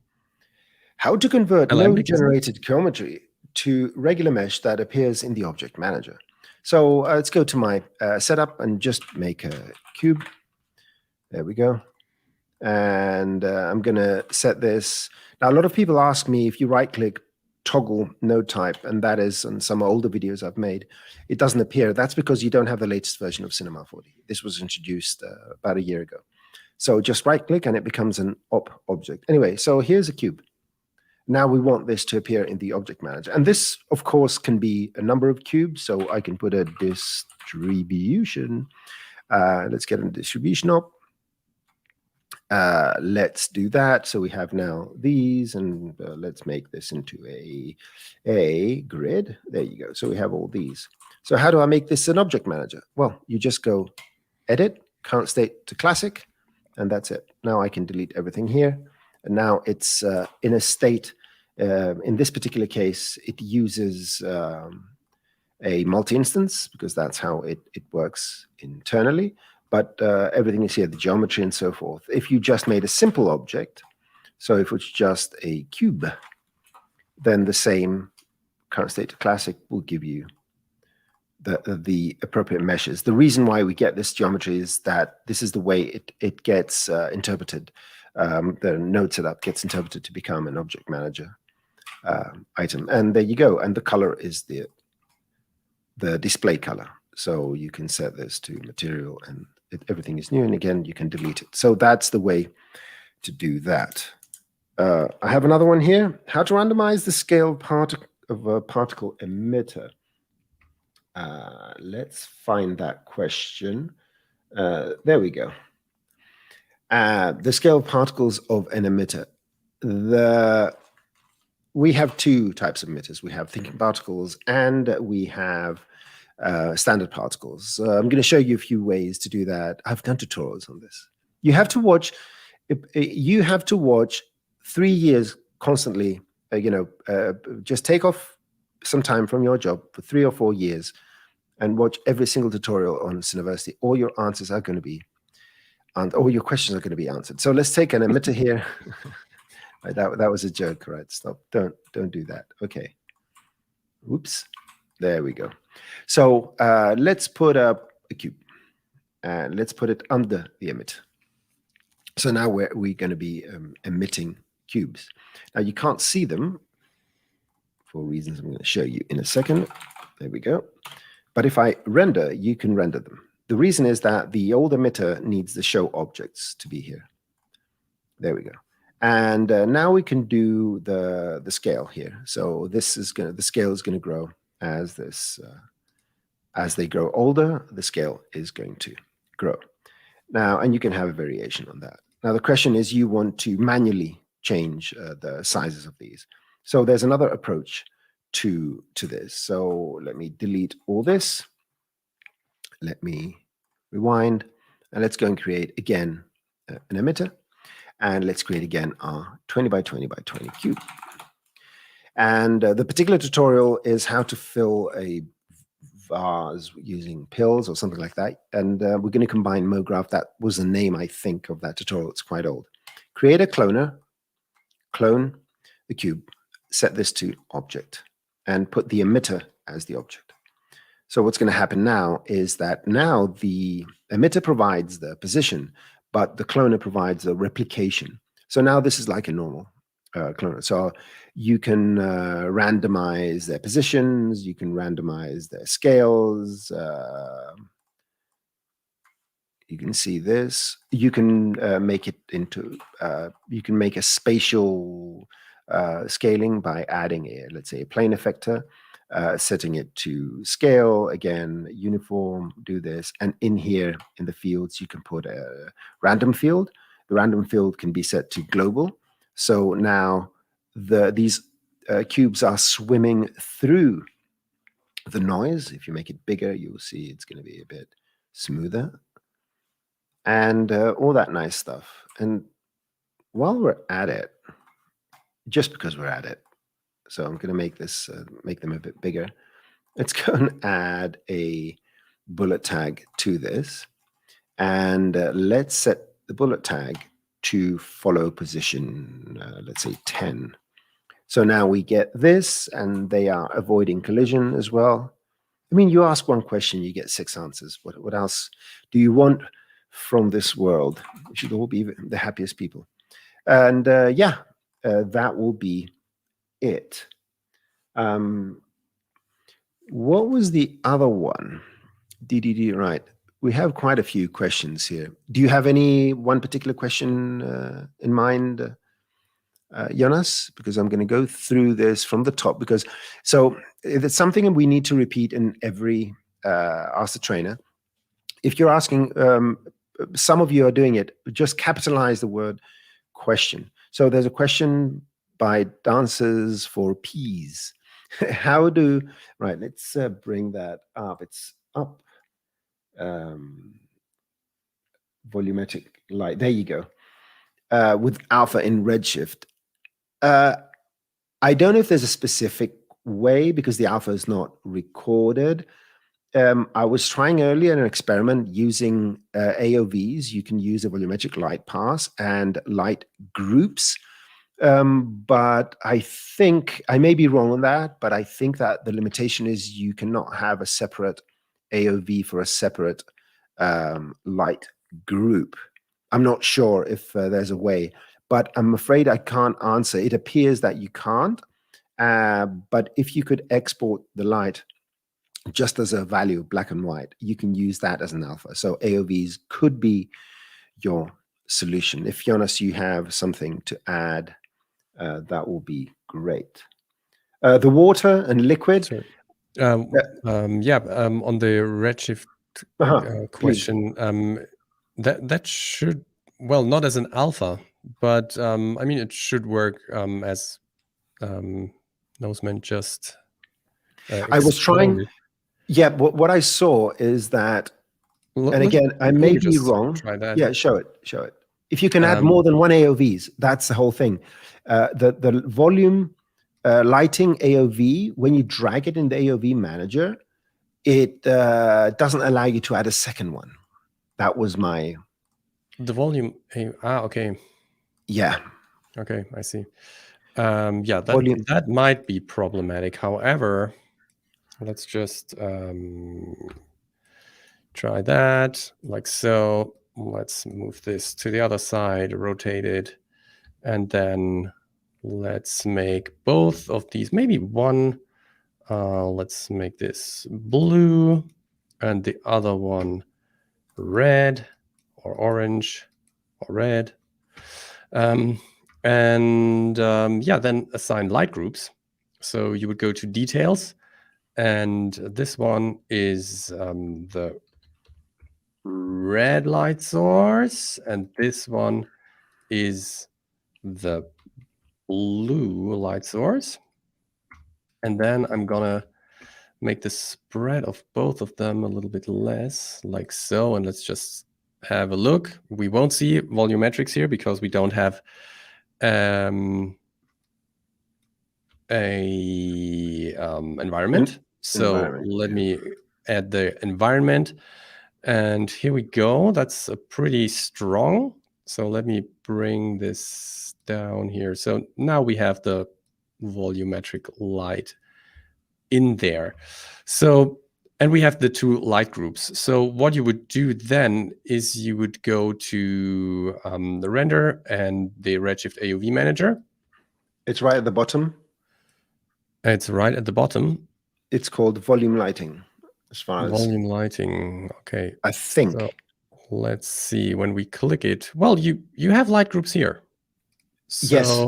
how to convert no-generated geometry to regular mesh that appears in the object manager. So let's go to my setup and just make a cube. There we go. And I'm going to set this. Now, a lot of people ask me if you right-click toggle node type, and that is on some older videos I've made, it doesn't appear. That's because you don't have the latest version of Cinema 4D. This was introduced about a year ago. So just right-click and it becomes an op object. Anyway, so here's a cube. Now we want this to appear in the object manager. And this, of course, can be a number of cubes. So I can put a distribution. Let's get a distribution op. Let's do that. So we have now these, and let's make this into a grid. There you go. So we have all these. So how do I make this an object manager? Well, you just go edit, current state to classic, and that's it. Now I can delete everything here. And now it's in a state, in this particular case, it uses a multi-instance because that's how it works internally. But everything is here, the geometry and so forth. If you just made a simple object, So if it's just a cube, then the same current state to classic will give you the appropriate meshes. The reason why we get this geometry is that this is the way it gets interpreted. The node setup gets interpreted to become an object manager item. And there you go. And the color is the display color. So you can set this to material and everything is new. And again, you can delete it. So that's the way to do that. I have another one here. How to randomize the scale of a particle emitter. Let's find that question. There we go. The scale of particles of an emitter. We have two types of emitters. We have thinking particles and we have standard particles. I'm going to show you a few ways to do that. I've done tutorials on this. You have to watch 3 years constantly. Just take off some time from your job for 3 or 4 years and watch every single tutorial on Cineversity. All your answers are going to be, and all your questions are going to be answered. So let's take an emitter here. Right, that was a joke, right? Stop. Don't do that. Okay. Oops. There we go. So let's put up a cube and let's put it under the emitter. So now we're going to be emitting cubes. Now you can't see them for reasons I'm going to show you in a second. There we go. But if I render, you can render them. The reason is that the old emitter needs the show objects to be here. There we go. And now we can do the scale here. So the scale is going to grow as they grow older, the scale is going to grow. Now, and you can have a variation on that. Now the question is, you want to manually change the sizes of these. So there's another approach to this. So let me delete all this. Let me rewind, and let's go and create again an emitter. And let's create again our 20 by 20 by 20 cube. And the particular tutorial is how to fill a vase using Pilz or something like that. And we're going to combine MoGraph. That was the name, I think, of that tutorial. It's quite old. Create a cloner, clone the cube, set this to object, and put the emitter as the object. So what's going to happen now is that now the emitter provides the position, but the cloner provides the replication. So now this is like a normal cloner. So you can randomize their positions, you can randomize their scales. You can see this. You can make it into, you can make a spatial scaling by adding let's say a plane effector, setting it to scale, again, uniform, do this. And in here, in the fields, you can put a random field. The random field can be set to global. So now these cubes are swimming through the noise. If you make it bigger, you'll see it's going to be a bit smoother. And all that nice stuff. And while we're at it, just because we're at it, so I'm going to make this, make them a bit bigger. Let's go and add a bullet tag to this. And let's set the bullet tag to follow position, let's say 10. So now we get this, and they are avoiding collision as well. I mean, you ask one question, you get 6 answers. What else do you want from this world? We should all be the happiest people. And that will be it. What was the other one? Right. We have quite a few questions here. Do you have one particular question in mind, Jonas? Because I'm going to go through this from the top, because so it's something we need to repeat in every Ask the Trainer. If you're asking, some of you are doing it, just capitalize the word question. So there's a question by Dancers for Peas. Right, let's bring that up. It's up. Volumetric light. There you go. With alpha in Redshift. I don't know if there's a specific way, because the alpha is not recorded. I was trying earlier an experiment using AOVs. You can use a volumetric light pass and light groups But I think I may be wrong on that, but I think that the limitation is you cannot have a separate AOV for a separate light group. I'm not sure if there's a way, but I'm afraid I can't answer. It appears that you can't, but if you could export the light just as a value, black and white, you can use that as an alpha. So AOVs could be your solution. If Jonas, you have something to add, that will be great. The water and liquid. Sorry. On the redshift question, that should, well, not as an alpha, but I mean, it should work as Noseman just. I was trying. Yeah, what I saw is that, and again, I may be wrong. Try that. Yeah, show it. If you can add more than one AOVs, that's the whole thing. The volume lighting AOV, when you drag it in the AOV manager, it doesn't allow you to add a second one. That was my... The volume, okay. Yeah. Okay, I see. That might be problematic. However, let's just try that like so. Let's move this to the other side, rotate it, and then let's make both of these, maybe one. Let's make this blue and the other one red or orange or red. Then assign light groups. So you would go to details, and this one is the red light source, and this one is the blue light source. And then I'm gonna make the spread of both of them a little bit less, like so. And let's just have a look. We won't see volumetrics here because we don't have environment. So let me add the environment. And here we go. That's a pretty strong. So let me bring this down here. So now we have the volumetric light in there. So, and we have the two light groups. So what you would do then is you would go to the render and the Redshift AOV manager. It's right at the bottom. It's right at the bottom. It's called volume lighting. As far as volume lighting, okay. I think. So let's see. When we click it, well, you have light groups here. So yes,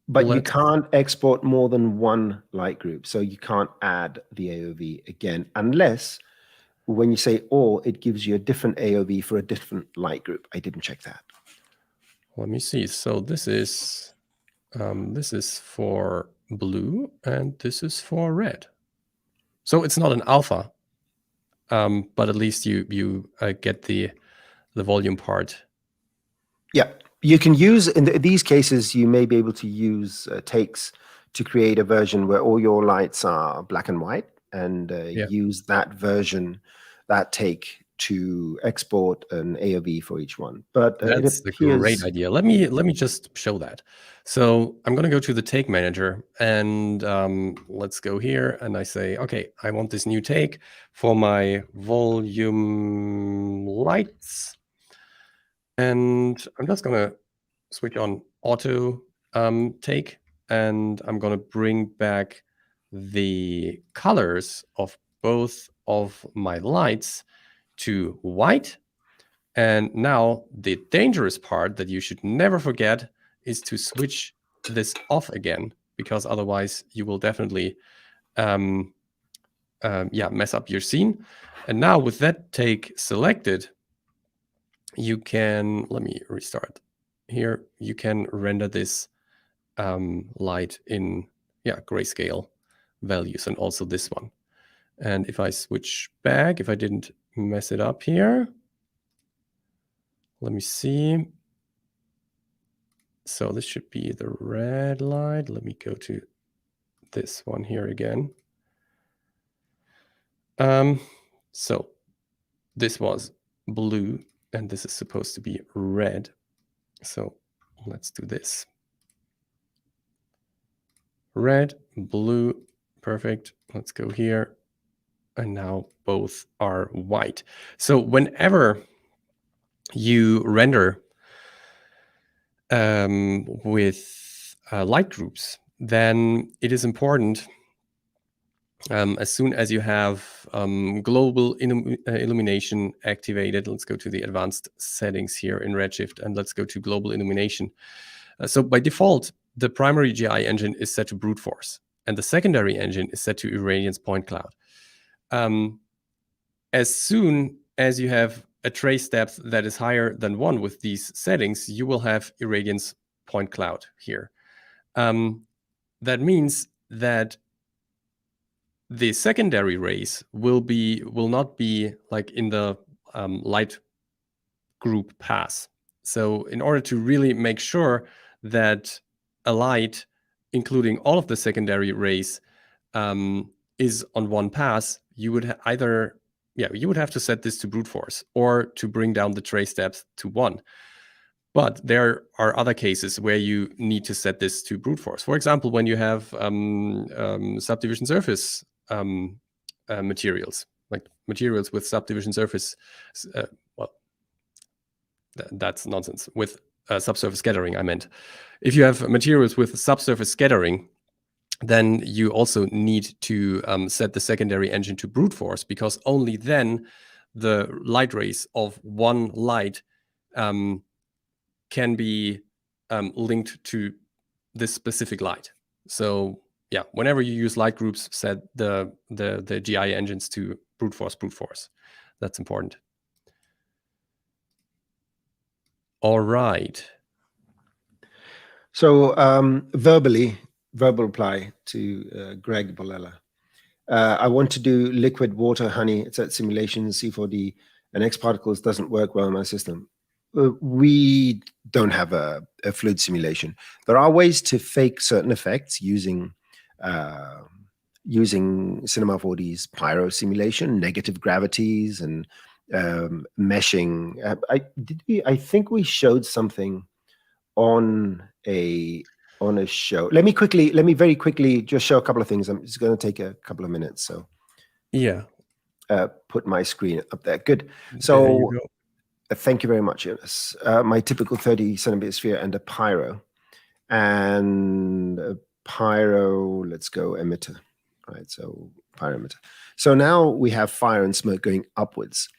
but you can't export more than one light group. So you can't add the AOV again, unless when you say all, it gives you a different AOV for a different light group. I didn't check that. Let me see. So this is for blue and this is for red. So it's not an alpha. But at least you get the volume part. Yeah, you can use, in these cases, you may be able to use takes to create a version where all your lights are black and white, and use that version, that take, to export an AOV for each one. But that's a great idea. Let me just show that. So I'm going to go to the take manager, and let's go here, and I say, okay, I want this new take for my volume lights, and I'm just going to switch on auto take, and I'm going to bring back the colors of both of my lights to white. And now the dangerous part that you should never forget is to switch this off again, because otherwise you will definitely mess up your scene. And now with that take selected, you can, let me restart here, you can render this light in grayscale values, and also this one. And if I switch back, if I didn't mess it up here, let me see. So this should be the red light. Let me go to this one here again. So this was blue, and this is supposed to be red. So let's do this. red, blue, perfect. Let's go here. And now both are white. So whenever you render with light groups, then it is important, as soon as you have global illumination activated, let's go to the advanced settings here in Redshift, and let's go to global illumination. So by default, the primary GI engine is set to brute force, and the secondary engine is set to irradiance point cloud. As soon as you have a trace depth that is higher than 1 with these settings, you will have irradiance point cloud here. That means that the secondary rays will not be like in the light group pass. So in order to really make sure that a light, including all of the secondary rays, is on one pass, you would you would have to set this to brute force or to bring down the trace depth to 1. But there are other cases where you need to set this to brute force. For example, when you have subdivision surface materials, like materials with subdivision surface, that's nonsense. With subsurface scattering, I meant. If you have materials with subsurface scattering, then you also need to set the secondary engine to brute force, because only then the light rays of one light can be linked to this specific light. So yeah, whenever you use light groups, set the GI engines to brute force. That's important. All right. So verbal reply to Greg Bolella. I want to do liquid, water, honey. It's at simulations, C4D, and XParticles doesn't work well in my system. We don't have a fluid simulation. There are ways to fake certain effects using Cinema 4D's Pyro simulation, negative gravities, and meshing. I think we showed something on a show. Let me very quickly just show a couple of things. It's going to take a couple of minutes. So yeah, put my screen up there. Good. So thank you very much, Jonas. My typical 30 centimeter sphere and a Pyro. And a Pyro, let's go emitter. Right, so Pyro emitter. So now we have fire and smoke going upwards.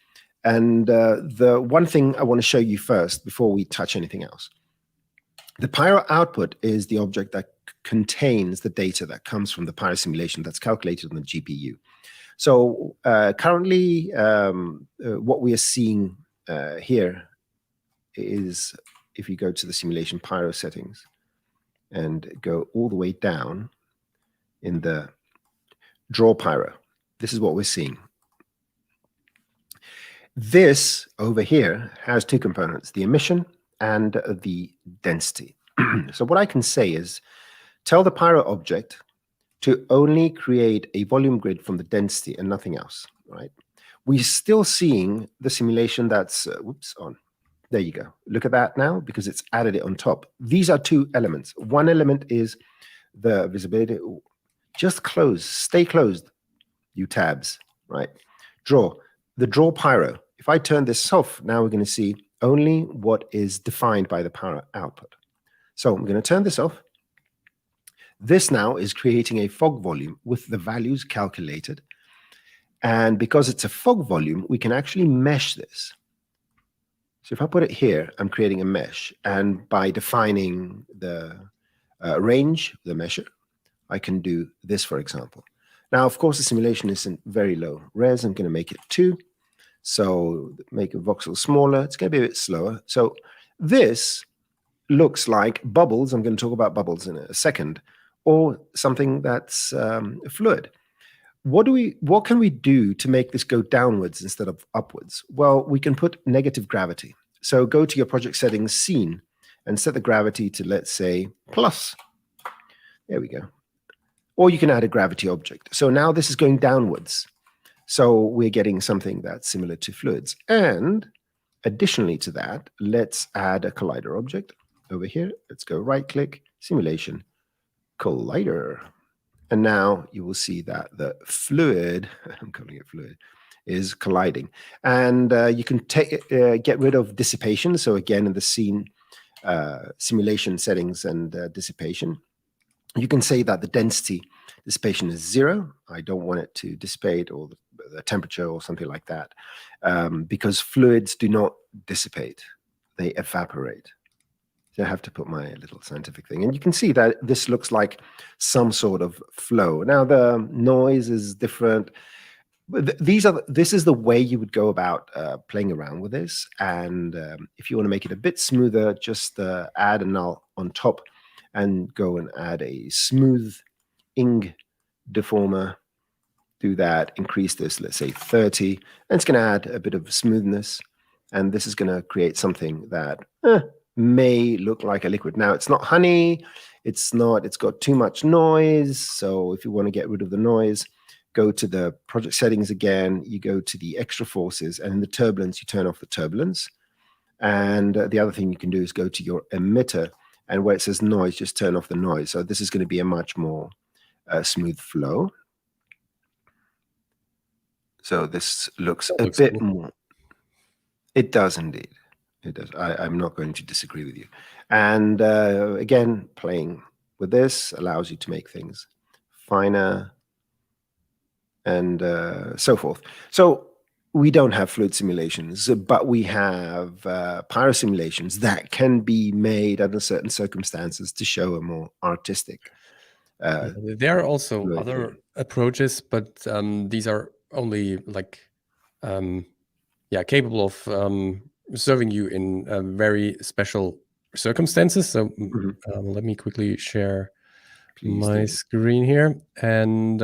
And the one thing I want to show you first before we touch anything else. The Pyro output is the object that contains the data that comes from the Pyro simulation that's calculated on the GPU. So currently, what we are seeing here is, if you go to the simulation Pyro settings and go all the way down in the draw Pyro, this is what we're seeing. This over here has two components, the emission and the density. So what I can say is, tell the Pyro object to only create a volume grid from the density and nothing else, right? We're still seeing the simulation that's, on. There you go. Look at that now, because it's added it on top. These are two elements. One element is the visibility. Just close, stay closed, you tabs, right? Draw, the draw Pyro. If I turn this off, now we're going to see only what is defined by the Pyro output. So I'm going to turn this off. This now is creating a fog volume with the values calculated. And because it's a fog volume, we can actually mesh this. So if I put it here, I'm creating a mesh. And by defining the range, the measure, I can do this, for example. Now, of course, the simulation isn't very low res. I'm going to make it 2. So make a voxel smaller. It's going to be a bit slower. So this looks like bubbles. I'm going to talk about bubbles in a second, or something that's fluid. What can we do to make this go downwards instead of upwards? Well, we can put negative gravity. So go to your project settings, scene, and set the gravity to, let's say, plus. There we go. Or you can add a gravity object. So now this is going downwards. So we're getting something that's similar to fluids. And additionally to that, let's add a collider object over here. Let's go right click, simulation, collider. And now you will see that the fluid, I'm calling it fluid, is colliding. And you can get rid of dissipation. So again, in the scene simulation settings and dissipation, you can say that the density dissipation is 0. I don't want it to dissipate, or the temperature or something like that, because fluids do not dissipate. They evaporate. I have to put my little scientific thing. And you can see that this looks like some sort of flow. Now, the noise is different. This is the way you would go about playing around with this. And if you want to make it a bit smoother, just add a null on top and go and add a smoothing deformer. Do that, increase this, let's say 30. And it's going to add a bit of smoothness. And this is going to create something that may look like a liquid. Now, it's not honey. It's got too much noise. So if you want to get rid of the noise, go to the project settings again. You go to the extra forces, and in the turbulence, you turn off the turbulence. And the other thing you can do is go to your emitter, and where it says noise, just turn off the noise. So this is going to be a much more smooth flow. So this looks a bit more. It does indeed. It does. I'm not going to disagree with you. And again, playing with this allows you to make things finer and so forth. So we don't have fluid simulations, but we have Pyro simulations that can be made under certain circumstances to show a more artistic. There are also other approaches, but these are only like, capable of serving you in very special circumstances. So let me quickly share my screen here. And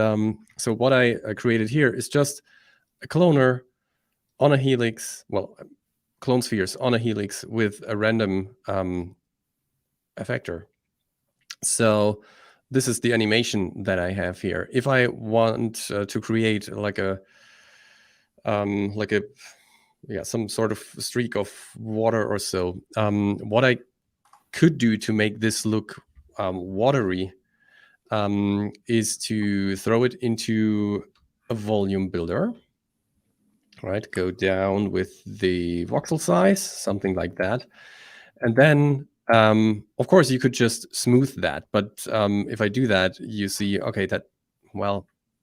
so what I created here is just a cloner on a helix, well, clone spheres on a helix with a random effector. So this is the animation that I have here. If I want to create some sort of streak of water or so, what I could do to make this look watery is to throw it into a volume builder, right? Go down with the voxel size, something like that. And then, of course, you could just smooth that. But if I do that, you see, okay,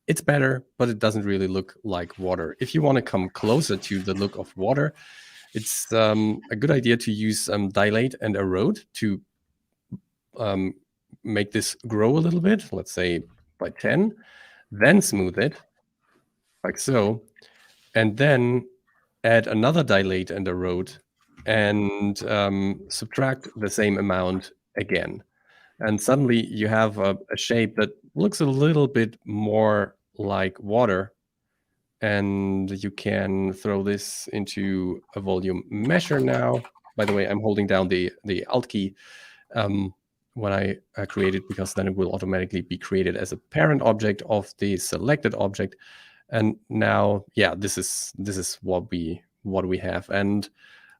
it's better, but it doesn't really look like water. If you want to come closer to the look of water, it's a good idea to use dilate and erode to make this grow a little bit, let's say by 10, then smooth it, like so, and then add another dilate and erode and subtract the same amount again. And suddenly you have a shape that looks a little bit more like water. And you can throw this into a volume measure now. By the way, I'm holding down the Alt key when I create it, because then it will automatically be created as a parent object of the selected object. And now, this is what we have. And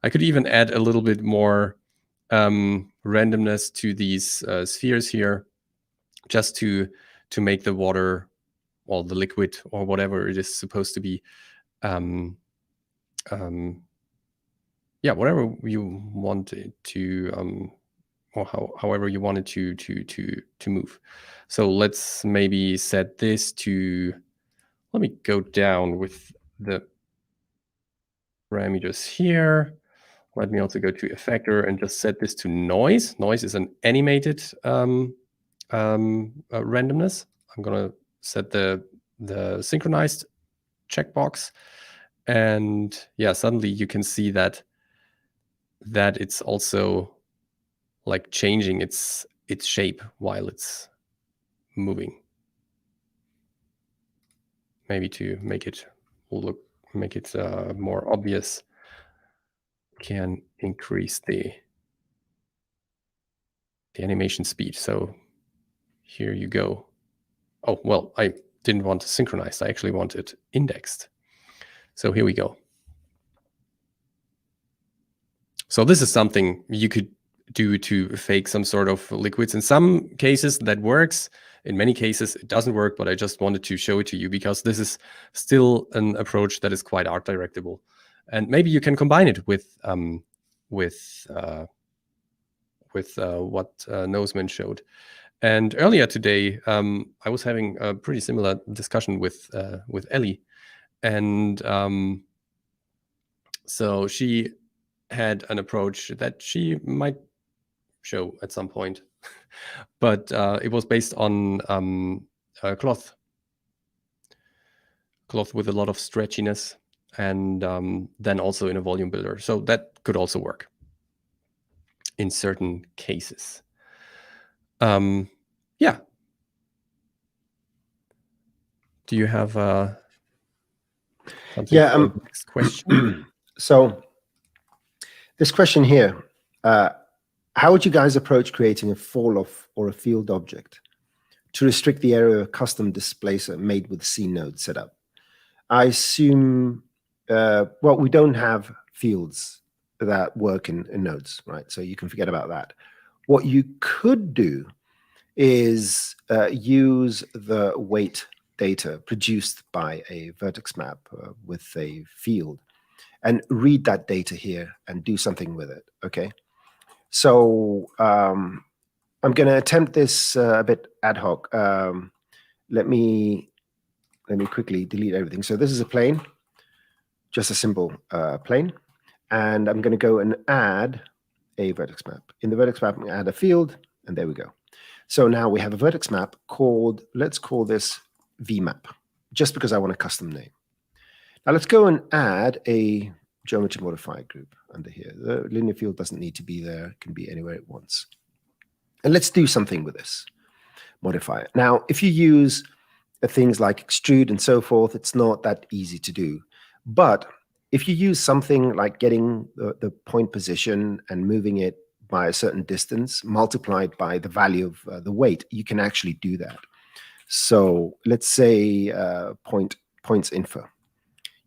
I could even add a little bit more randomness to these spheres here, just to make the water, or the liquid, or whatever it is supposed to be, whatever you want it to, or however you want it to move. So let's maybe set this to, let me go down with the parameters here. Let me also go to Effector and just set this to noise. Noise is an animated randomness. I'm gonna set the synchronized checkbox, and suddenly you can see that it's also like changing its shape while it's moving. Maybe to make it more obvious, can increase the animation speed. So here you go. Oh, well, I didn't want synchronized. I actually want it indexed. So here we go. So this is something you could do to fake some sort of liquids. In some cases that works. In many cases it doesn't work, but I just wanted to show it to you because this is still an approach that is quite art directable. And maybe you can combine it with what Noseman showed. And earlier today, I was having a pretty similar discussion with Ellie, and so she had an approach that she might show at some point, but it was based on cloth with a lot of stretchiness, and then also in a volume builder. So that could also work in certain cases. Yeah. Do you have something for the next question? So this question here, how would you guys approach creating a fall-off or a field object to restrict the area of a custom displacer made with C node setup? I assume, well, we don't have fields that work in nodes, right? So you can forget about that. What you could do is use the weight data produced by a vertex map with a field and read that data here and do something with it, okay? So I'm going to attempt this a bit ad hoc. Let me quickly delete everything. So this is a plane, just a simple plane. And I'm going to go and add a vertex map. In the vertex map, I'm going to add a field, and there we go. So now we have a vertex map called, let's call this VMap, just because I want a custom name. Now let's go and add a geometry modifier group under here. The linear field doesn't need to be there. It can be anywhere it wants. And let's do something with this modifier. Now, if you use things like extrude and so forth, it's not that easy to do. But if you use something like getting the point position and moving it by a certain distance multiplied by the value of the weight, you can actually do that. So let's say points info.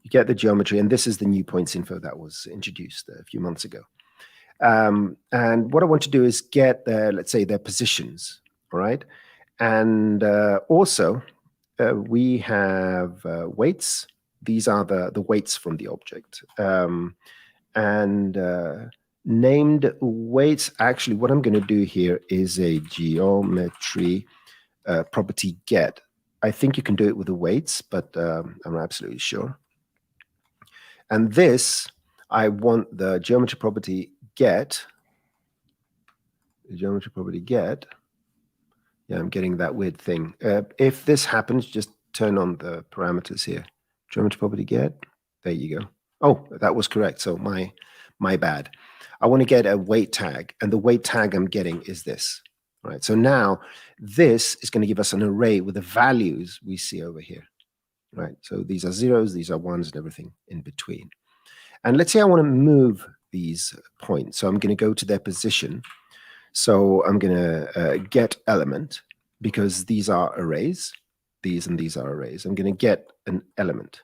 You get the geometry, and this is the new points info that was introduced a few months ago. And what I want to do is get their, let's say, their positions, all right? And also, we have weights. These are the weights from the object. Named weights, actually, what I'm going to do here is a geometry property get. I think you can do it with the weights, but I'm not absolutely sure. And this, I want the geometry property get. The geometry property get. Yeah, I'm getting that weird thing. If this happens, just turn on the parameters here. Geometry property get. There you go. Oh, that was correct. So my bad. I want to get a weight tag, and the weight tag I'm getting is this. Right. So now this is going to give us an array with the values we see over here. Right. So these are zeros, these are ones, and everything in between. And let's say I want to move these points. So I'm going to go to their position. So I'm going to get element, because these are arrays. These and these are arrays. I'm going to get an element.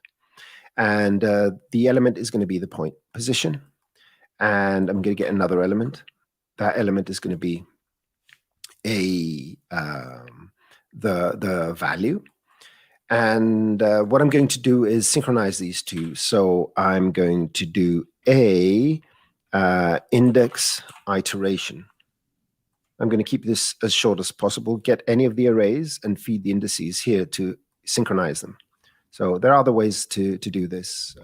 And the element is going to be the point position. And I'm going to get another element. That element is going to be the value. And what I'm going to do is synchronize these two. So I'm going to do a index iteration. I'm going to keep this as short as possible, get any of the arrays and feed the indices here to synchronize them. So there are other ways to do this,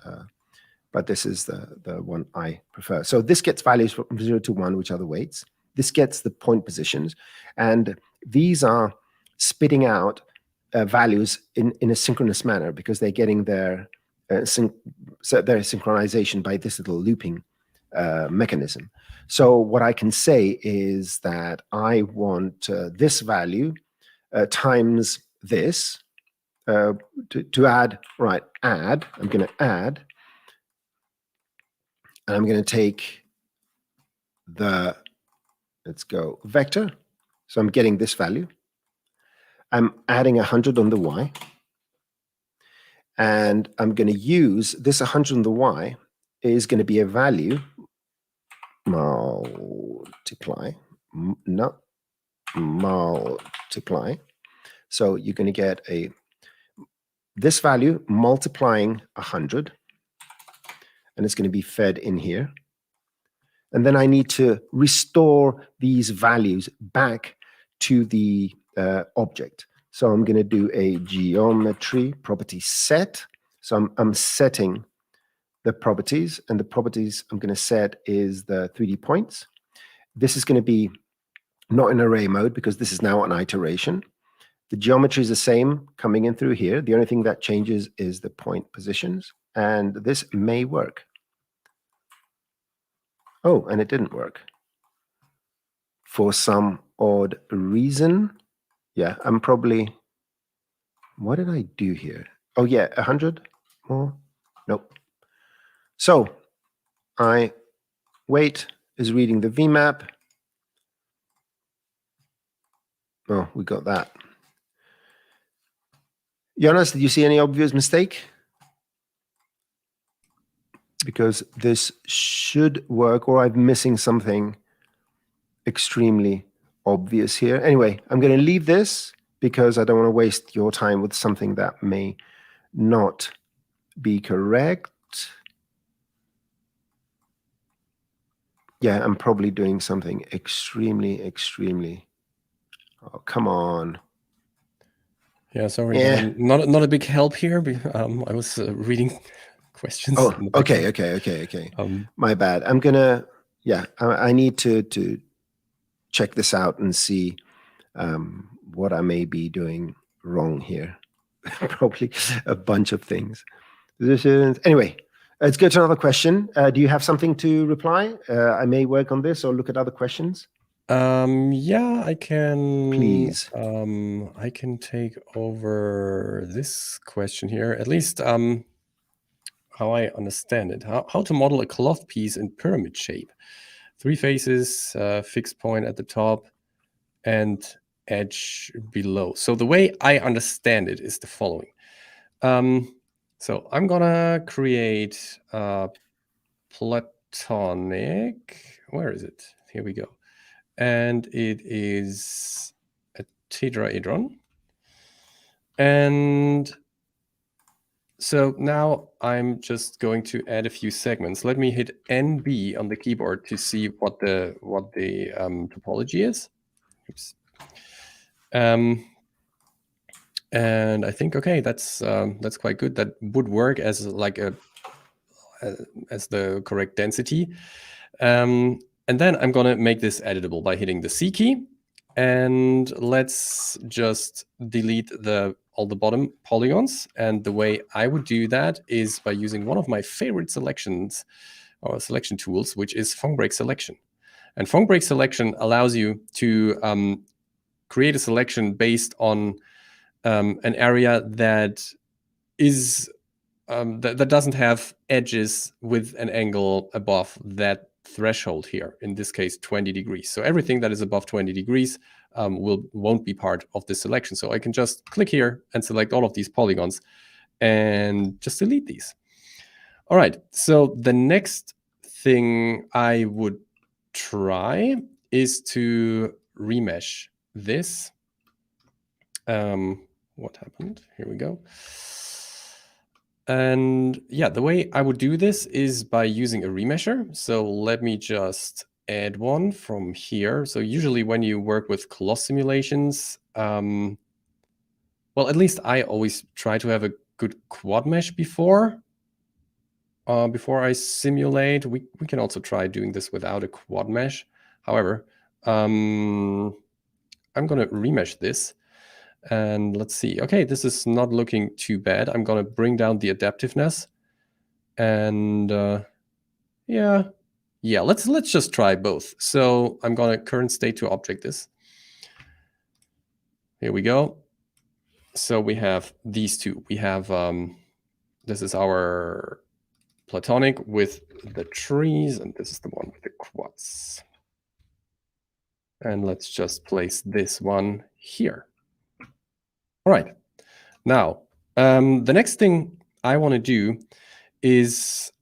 but this is the one I prefer. So this gets values from 0 to 1, which are the weights. This gets the point positions. And these are spitting out values in a synchronous manner, because they're getting their synchronization by this little looping mechanism. So what I can say is that I want this value times this to add, right, add. I'm going to add, and I'm going to take the, let's go, vector. So I'm getting this value. I'm adding 100 on the y. And I'm going to use this 100 on the y is going to be a value multiply, not multiply. So you're going to get this value multiplying 100, and it's going to be fed in here. And then I need to restore these values back to the object. So I'm going to do a geometry property set. So I'm setting the properties, and the properties I'm going to set is the 3D points. This is going to be not in array mode because this is now an iteration. The geometry is the same coming in through here. The only thing that changes is the point positions, and this may work. Oh, and it didn't work. For some odd reason. Yeah, I'm probably, what did I do here? Oh yeah, 100 more? Nope. So weight is reading the VMAP. Oh, we got that. Jonas, did you see any obvious mistake? Because this should work, or I'm missing something extremely obvious here. Anyway, I'm going to leave this because I don't want to waste your time with something that may not be correct. Yeah, I'm probably doing something extremely. Oh, come on. Yeah, sorry. Yeah. Not a big help here. I was reading questions. Oh, okay. My bad. I'm gonna. Yeah, I need to check this out and see what I may be doing wrong here. Probably a bunch of things. Anyway, let's go to another question. Do you have something to reply? I may work on this or look at other questions. Yeah, I can. Please. I can take over this question here. At least how I understand it. How to model a cloth piece in pyramid shape. 3 faces, fixed point at the top, and edge below. So the way I understand it is the following. So I'm gonna create a platonic. Where is it? Here we go. And it is a tetrahedron. And so now I'm just going to add a few segments. Let me hit NB on the keyboard to see what the topology is. Oops. And I think, okay, that's quite good. That would work as like as the correct density. And then I'm going to make this editable by hitting the C key. And let's just delete all the bottom polygons. And the way I would do that is by using one of my favorite selections or selection tools, which is Phong Selection. And Phong Selection allows you to create a selection based on an area that is that doesn't have edges with an angle above that threshold here, in this case 20 degrees. So everything that is above 20 degrees won't be part of this selection. So I can just click here and select all of these polygons and just delete these. All right, so the next thing I would try is to remesh this. What happened? Here we go. And yeah, the way I would do this is by using a remesher. So let me just add one from here. So usually when you work with cloth simulations, well, at least I always try to have a good quad mesh before I simulate. We can also try doing this without a quad mesh. However, I'm going to remesh this. And let's see. Okay, this is not looking too bad. I'm going to bring down the adaptiveness. And yeah, let's just try both. So I'm going to current state to object this. Here we go. So we have these two. We have, this is our platonic with the trees, and this is the one with the quads. And let's just place this one here. All right. Now, the next thing I want to do is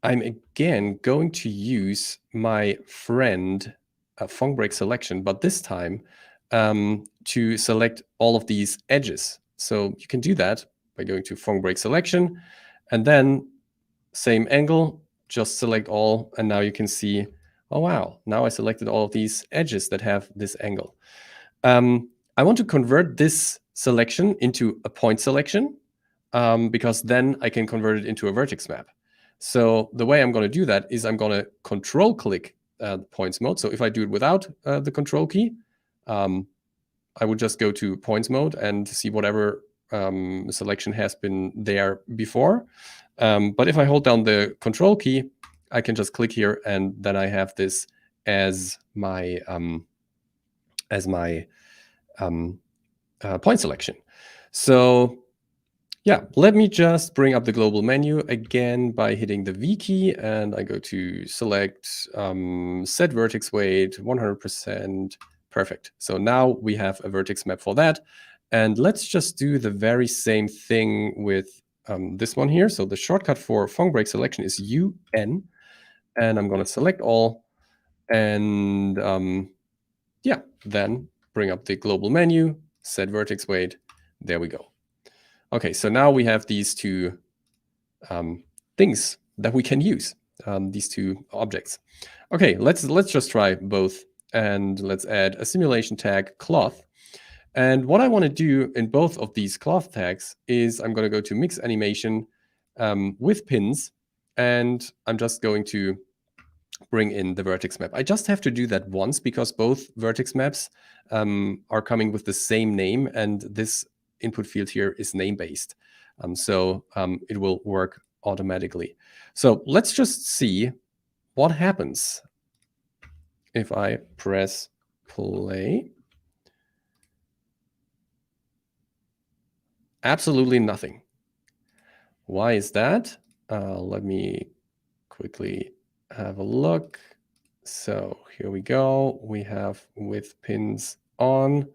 I'm again going to use my friend Phong Selection, but this time to select all of these edges. So you can do that by going to Phong Selection, and then same angle, just select all, and now you can see, oh wow, now I selected all of these edges that have this angle. I want to convert this selection into a point selection, because then I can convert it into a vertex map. So the way I'm going to do that is I'm going to control click the points mode. So if I do it without the control key, I would just go to points mode and see whatever selection has been there before. But if I hold down the control key, I can just click here, and then I have this as my point selection. So yeah, let me just bring up the global menu again by hitting the V key, and I go to select, set vertex weight 100%. Perfect. So now we have a vertex map for that. And let's just do the very same thing with this one here. So the shortcut for Phong Selection is UN, and I'm going to select all, and yeah, then bring up the global menu, set vertex weight. There we go. Okay, so now we have these two things that we can use, these two objects. Okay, let's just try both, and let's add a simulation tag cloth. And what I want to do in both of these cloth tags is I'm going to go to mix animation with pins, and I'm just going to bring in the vertex map. I just have to do that once because both vertex maps are coming with the same name, and this input field here is name-based. So it will work automatically. So let's just see what happens if I press play. Absolutely nothing. Why is that? Let me quickly have a look. So here we go. We have with pins on.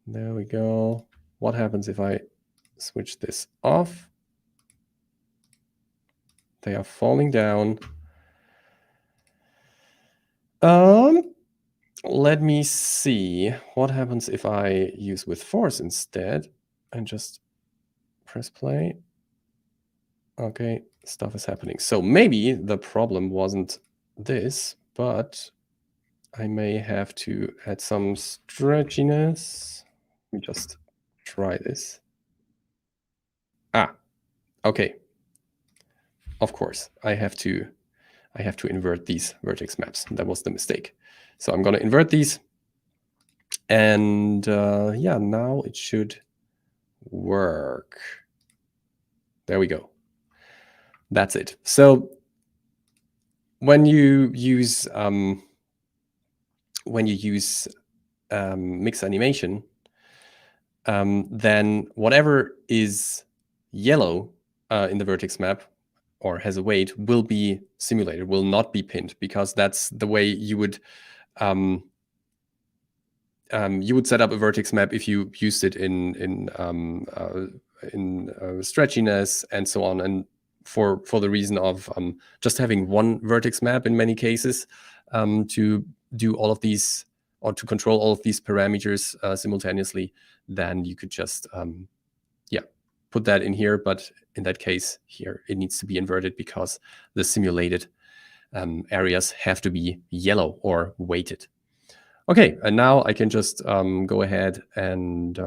There we go. What happens if I switch this off? They are falling down. Let me see what happens if I use with force instead and just press play. Okay, stuff is happening. So maybe the problem wasn't this, but I may have to add some stretchiness. Let me just try this. Ah, okay. Of course, I have to invert these vertex maps. That was the mistake. So I'm going to invert these, and yeah, now it should work. There we go. That's it. So when you use mix animation, then whatever is yellow in the vertex map or has a weight will be simulated, will not be pinned, because that's the way you would set up a vertex map if you used it in stretchiness and so on, and for the reason of just having one vertex map in many cases to do all of these, or to control all of these parameters simultaneously, then you could just yeah, put that in here. But in that case here, it needs to be inverted because the simulated areas have to be yellow or weighted. Okay, and now I can just go ahead and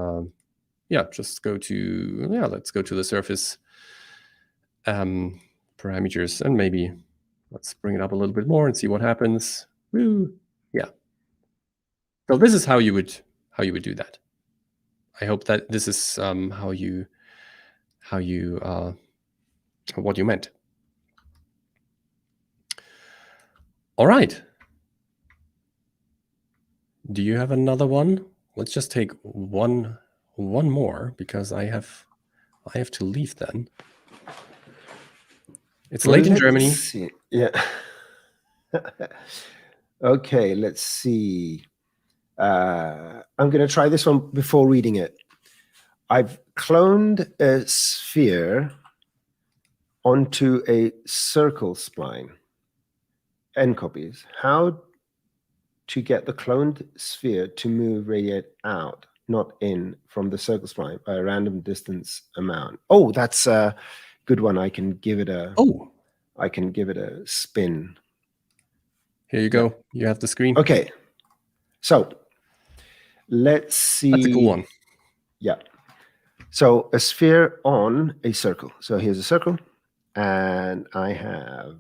yeah, just go to, yeah, let's go to the surface parameters, and maybe let's bring it up a little bit more and see what happens. Woo. Yeah. So this is how you would do that. I hope that this is what you meant. All right. Do you have another one? Let's just take one more, because I have to leave then. It's late in Germany. See. Yeah. Okay, let's see. I'm going to try this one before reading it. I've cloned a sphere onto a circle spline, n copies, how to get the cloned sphere to move radiate out, not in, from the circle spline by a random distance amount. Oh, that's a good one. I can give it a spin. Here you go. You have the screen. Okay. So let's see. That's a cool one. Yeah. So a sphere on a circle. So here's a circle, and I have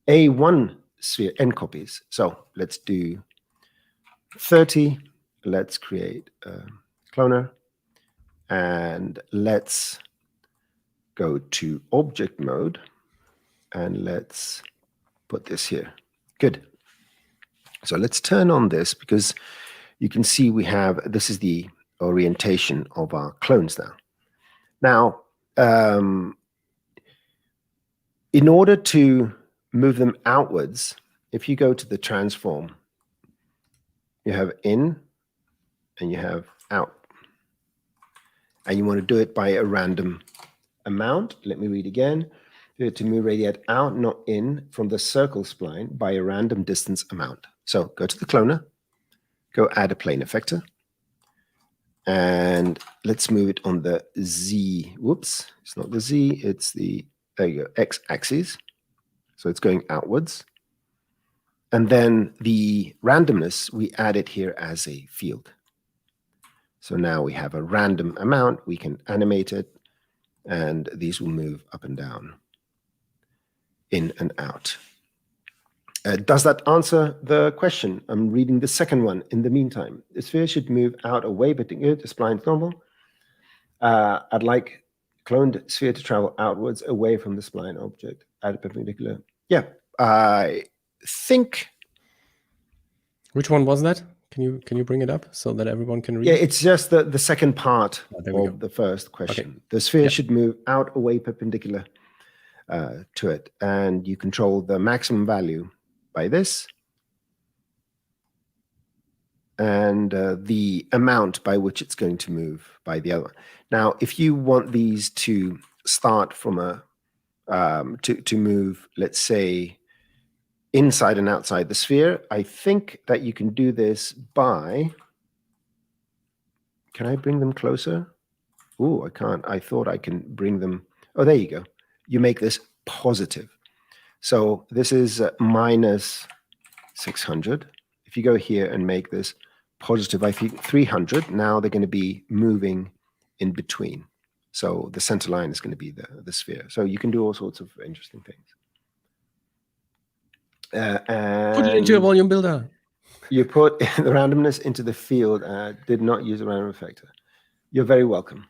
A1 sphere, n copies. So let's do 30. Let's create a cloner, and let's go to object mode, and let's put this here. Good. So let's turn on this, because you can see we have, this is the orientation of our clones now. Now, in order to move them outwards, if you go to the transform, you have in and you have out. And you want to do it by a random amount. Let me read again. To move radiate out, not in, from the circle spline by a random distance amount. So go to the cloner, go add a plane effector, and let's move it on the Z. Whoops, it's not the Z, it's the, there you go, X axis. So it's going outwards. And then the randomness, we add it here as a field. So now we have a random amount, we can animate it, and these will move up and down, in and out. Does that answer the question? I'm reading the second one. In the meantime, the sphere should move out away, but the spline is normal. I'd like cloned sphere to travel outwards away from the spline object at a perpendicular. Yeah, I think. Which one was that? Can you bring it up so that everyone can read? Yeah, it's just the second part of the first question. Okay. The sphere should move out away perpendicular to it, and you control the maximum value by this, and the amount by which it's going to move by the other one. Now, if you want these to start from a to move, let's say, inside and outside the sphere, I think that you can do this by. Can I bring them closer? Oh, I can't. I thought I can bring them. Oh, there you go. You make this positive. So this is minus 600. If you go here and make this positive, I think 300, now they're going to be moving in between. So the center line is going to be the sphere. So you can do all sorts of interesting things. And put it into a volume builder. You put the randomness into the field. Did not use a random effector. You're very welcome.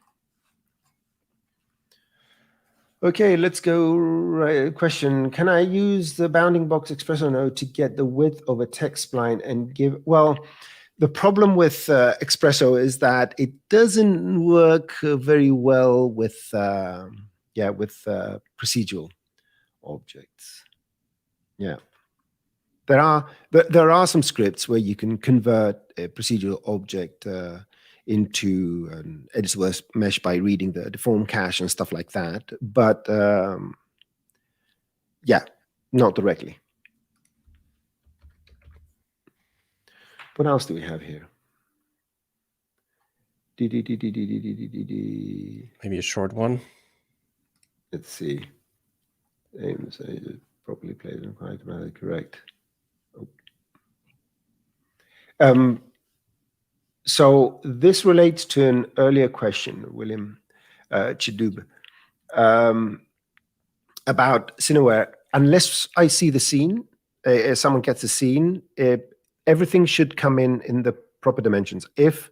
Okay, let's go. Right, question: can I use the bounding box XPresso node to get the width of a text spline and give? Well, the problem with XPresso is that it doesn't work very well with procedural objects. Yeah. There are some scripts where you can convert a procedural object into an editable mesh by reading the deform cache and stuff like that, but yeah, not directly. What else do we have here? Maybe a short one. Let's see. Aim say it properly plays and quite automatically correct. So this relates to an earlier question, William Chidub, about Cineware. Unless I see the scene, someone gets a scene, everything should come in the proper dimensions. If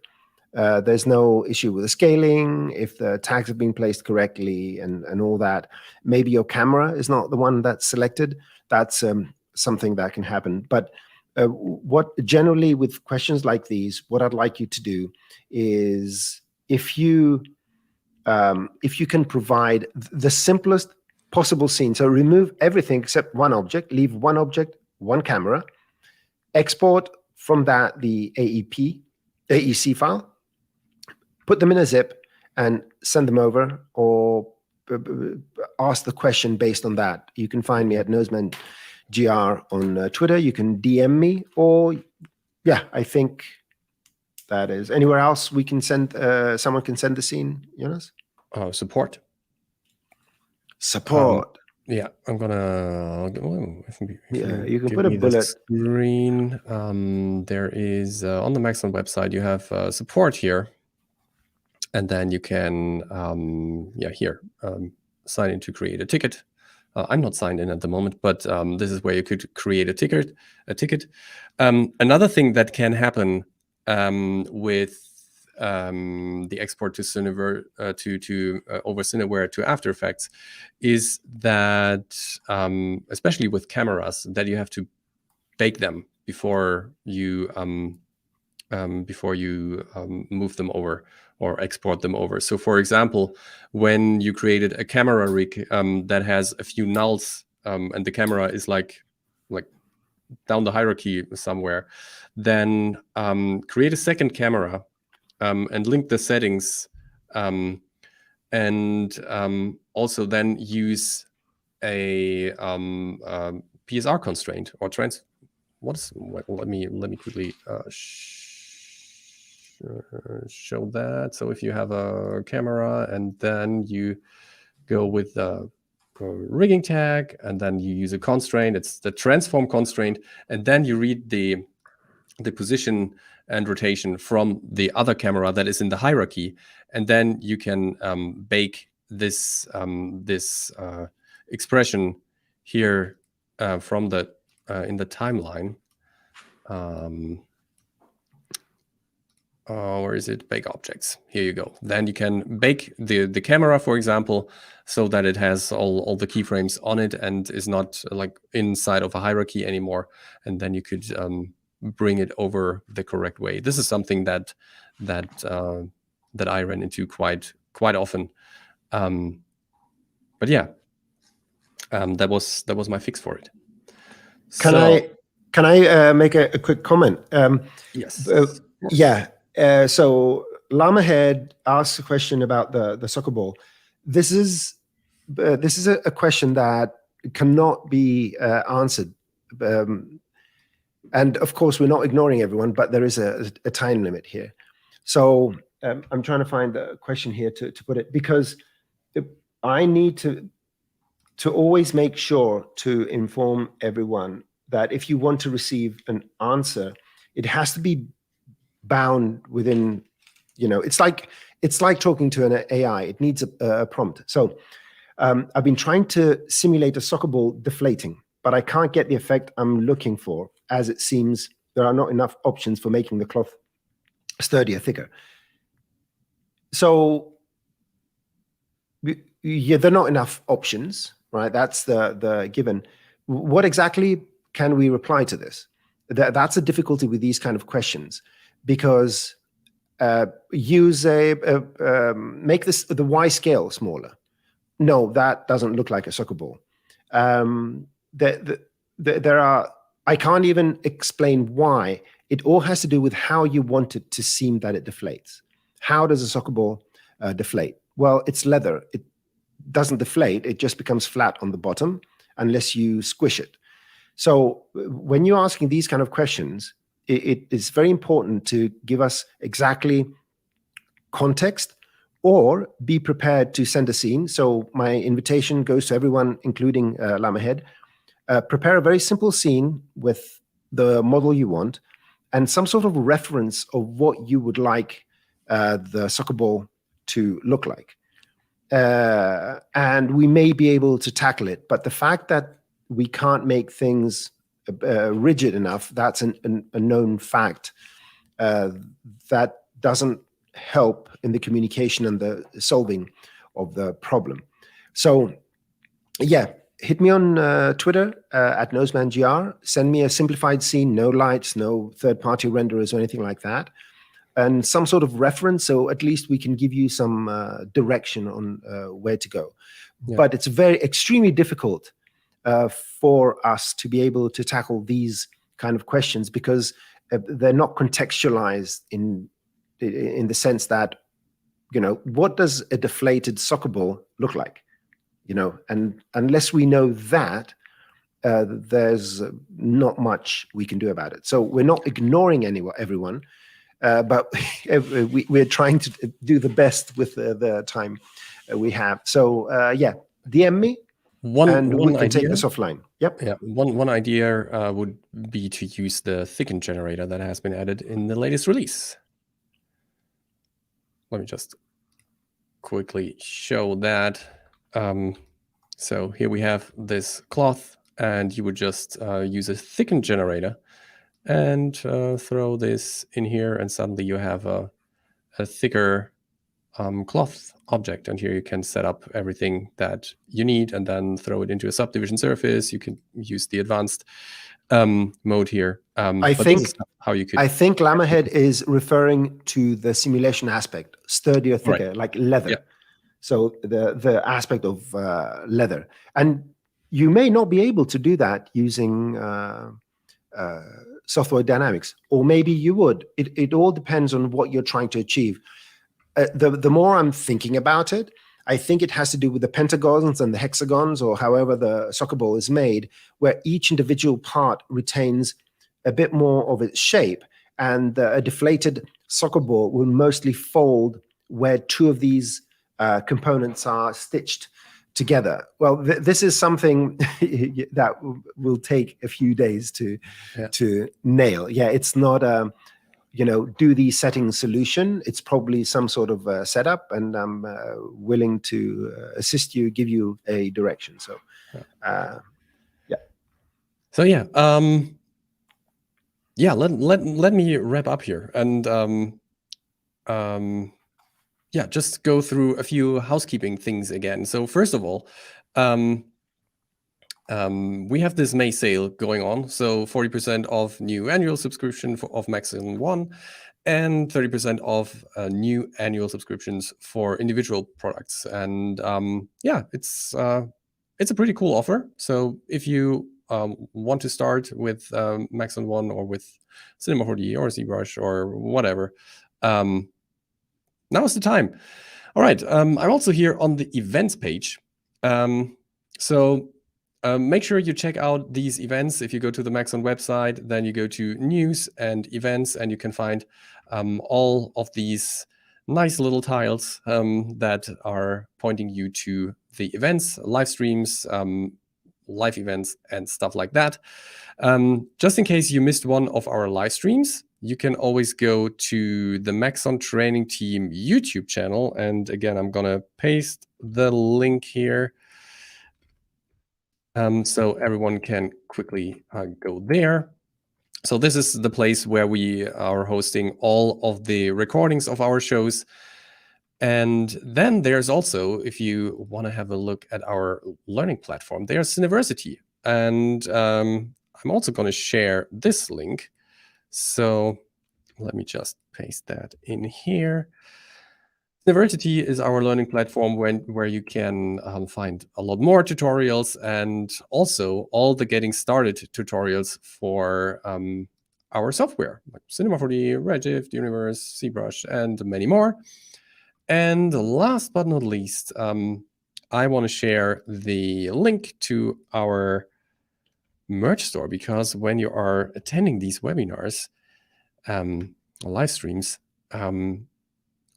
there's no issue with the scaling, if the tags have been placed correctly and all that, maybe your camera is not the one that's selected. That's something that can happen. But what generally with questions like these, what I'd like you to do is if you can provide the simplest possible scene, so remove everything except one object, leave one object, one camera, export from that the AEC file, put them in a zip and send them over, or ask the question based on that. You can find me at Noseman GR on Twitter. You can DM me, or yeah, I think that is anywhere else we can send. Someone can send the scene, Jonas. Support. Support. Yeah, I'm gonna. You can put a bullet. Screen. There is on the Maxon website. You have support here, and then you can here sign in to create a ticket. I'm not signed in at the moment, but this is where you could create a ticket. Another thing that can happen with the export to Cineverse over Cineware to After Effects is that, especially with cameras, that you have to bake them before you move them over or export them over. So, for example, when you created a camera rig that has a few nulls and the camera is like down the hierarchy somewhere, then create a second camera and link the settings, and also then use a PSR constraint or trans. Let me quickly show that. So if you have a camera and then you go with the rigging tag and then you use a constraint, it's the transform constraint, and then you read the position and rotation from the other camera that is in the hierarchy, and then you can bake this expression here from the in the timeline. Or is it bake objects? Here you go. Then you can bake the camera, for example, so that it has all the keyframes on it and is not like inside of a hierarchy anymore. And then you could bring it over the correct way. This is something that I ran into quite often. But yeah, that was my fix for it. Can I make a quick comment? Yes. Yeah. So Llama Head asks a question about the soccer ball. This is a question that cannot be answered. And of course, we're not ignoring everyone, but there is a time limit here. So I'm trying to find the question here to put it, because I need to always make sure to inform everyone that if you want to receive an answer, it has to be bound within, it's like talking to an AI. It needs a prompt. So I've been trying to simulate a soccer ball deflating, but I can't get the effect I'm looking for, as it seems there are not enough options for making the cloth sturdier, thicker. So yeah, there are not enough options, right? That's the given. What exactly can we reply to this? That's a difficulty with these kind of questions, because use make the Y scale smaller. No, that doesn't look like a soccer ball. There are, I can't even explain why. It all has to do with how you want it to seem that it deflates. How does a soccer ball deflate? Well, it's leather. It doesn't deflate. It just becomes flat on the bottom unless you squish it. So when you're asking these kind of questions, it is very important to give us exactly context, or be prepared to send a scene. So my invitation goes to everyone, including Llama Head. Prepare a very simple scene with the model you want and some sort of reference of what you would like the soccer ball to look like. And we may be able to tackle it, but the fact that we can't make things rigid enough, that's a known fact. That doesn't help in the communication and the solving of the problem. So yeah, hit me on Twitter at NosemanGR. Send me a simplified scene, no lights, no third-party renderers or anything like that, and some sort of reference, so at least we can give you some direction on where to go. Yeah. But it's extremely difficult for us to be able to tackle these kind of questions, because they're not contextualized in the sense that, what does a deflated soccer ball look like? and unless we know that, there's not much we can do about it. So we're not ignoring everyone, but we're trying to do the best with the time we have. So DM me, and we can take this offline. Yep. Yeah. One idea would be to use the thicken generator that has been added in the latest release. Let me just quickly show that. So here we have this cloth, and you would just use a thicken generator and throw this in here, and suddenly you have a thicker cloth object. And here you can set up everything that you need and then throw it into a subdivision surface. You can use the advanced mode here. I think Llamahead is referring to the simulation aspect, sturdier, thicker, right, like leather. Yeah. So the aspect of leather. And you may not be able to do that using software dynamics, or maybe you would. It all depends on what you're trying to achieve. The more I'm thinking about it, I think it has to do with the pentagons and the hexagons, or however the soccer ball is made, where each individual part retains a bit more of its shape, and a deflated soccer ball will mostly fold where two of these components are stitched together. Well, this is something that will take a few days to nail. Yeah, it's not a do the setting solution. It's probably some sort of setup, and I'm willing to assist you, give you a direction. So, let me wrap up here and just go through a few housekeeping things again. So first of all, we have this May sale going on. So 40% off new annual subscription of Maxon 1 and 30% off new annual subscriptions for individual products. And it's a pretty cool offer. So if you want to start with Maxon 1 or with Cinema 4D or ZBrush or whatever, now is the time. All right, I'm also here on the events page. Make sure you check out these events. If you go to the Maxon website, then you go to news and events, and you can find all of these nice little tiles that are pointing you to the events, live streams, live events, and stuff like that. Just in case you missed one of our live streams, you can always go to the Maxon Training Team YouTube channel. And again, I'm going to paste the link here so everyone can quickly go there. So this is the place where we are hosting all of the recordings of our shows. And then there's also, if you want to have a look at our learning platform, there's Cineversity. And I'm also going to share this link. So let me just paste that in here. Cineversity is our learning platform where you can find a lot more tutorials, and also all the getting started tutorials for our software, like Cinema 4D, Redshift, Universe, ZBrush, and many more. And last but not least, I want to share the link to our merch store, because when you are attending these webinars, live streams,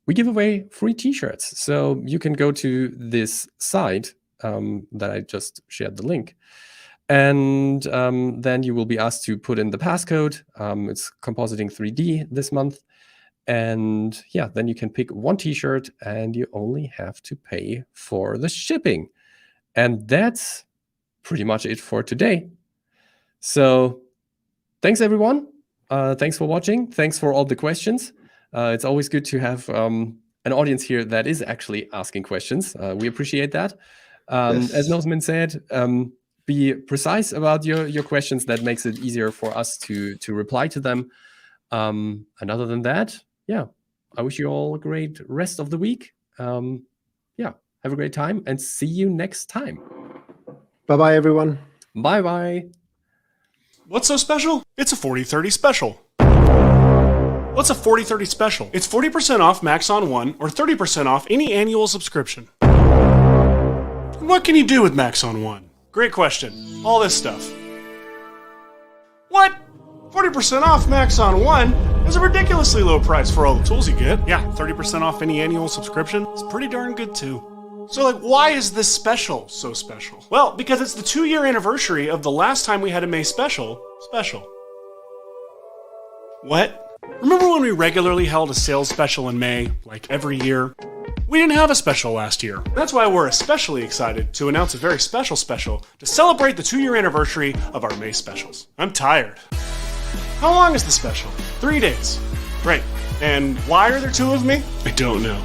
we give away free t-shirts. So you can go to this site that I just shared the link, and then you will be asked to put in the passcode. It's Compositing 3D this month. And then you can pick one t-shirt, and you only have to pay for the shipping. And that's pretty much it for today. So thanks, everyone. Thanks for watching. Thanks for all the questions. It's always good to have an audience here that is actually asking questions. We appreciate that. Yes. As Noseman said, be precise about your questions. That makes it easier for us to reply to them. And other than that, I wish you all a great rest of the week. Have a great time, and see you next time. Bye-bye, everyone. Bye-bye. What's so special? It's a 40/30 special. What's a 40/30 special? It's 40% off Maxon 1 or 30% off any annual subscription. What can you do with Max on 1? Great question. All this stuff. What? 40% off Max on 1 is a ridiculously low price for all the tools you get. Yeah, 30% off any annual subscription is pretty darn good too. So why is this special so special? Well, because it's the 2-year anniversary of the last time we had a May special. What? Remember when we regularly held a sales special in May, like every year? We didn't have a special last year. That's why we're especially excited to announce a very special to celebrate the 2-year anniversary of our May specials. I'm tired. How long is the special? 3 days. Great. And why are there 2 of me? I don't know.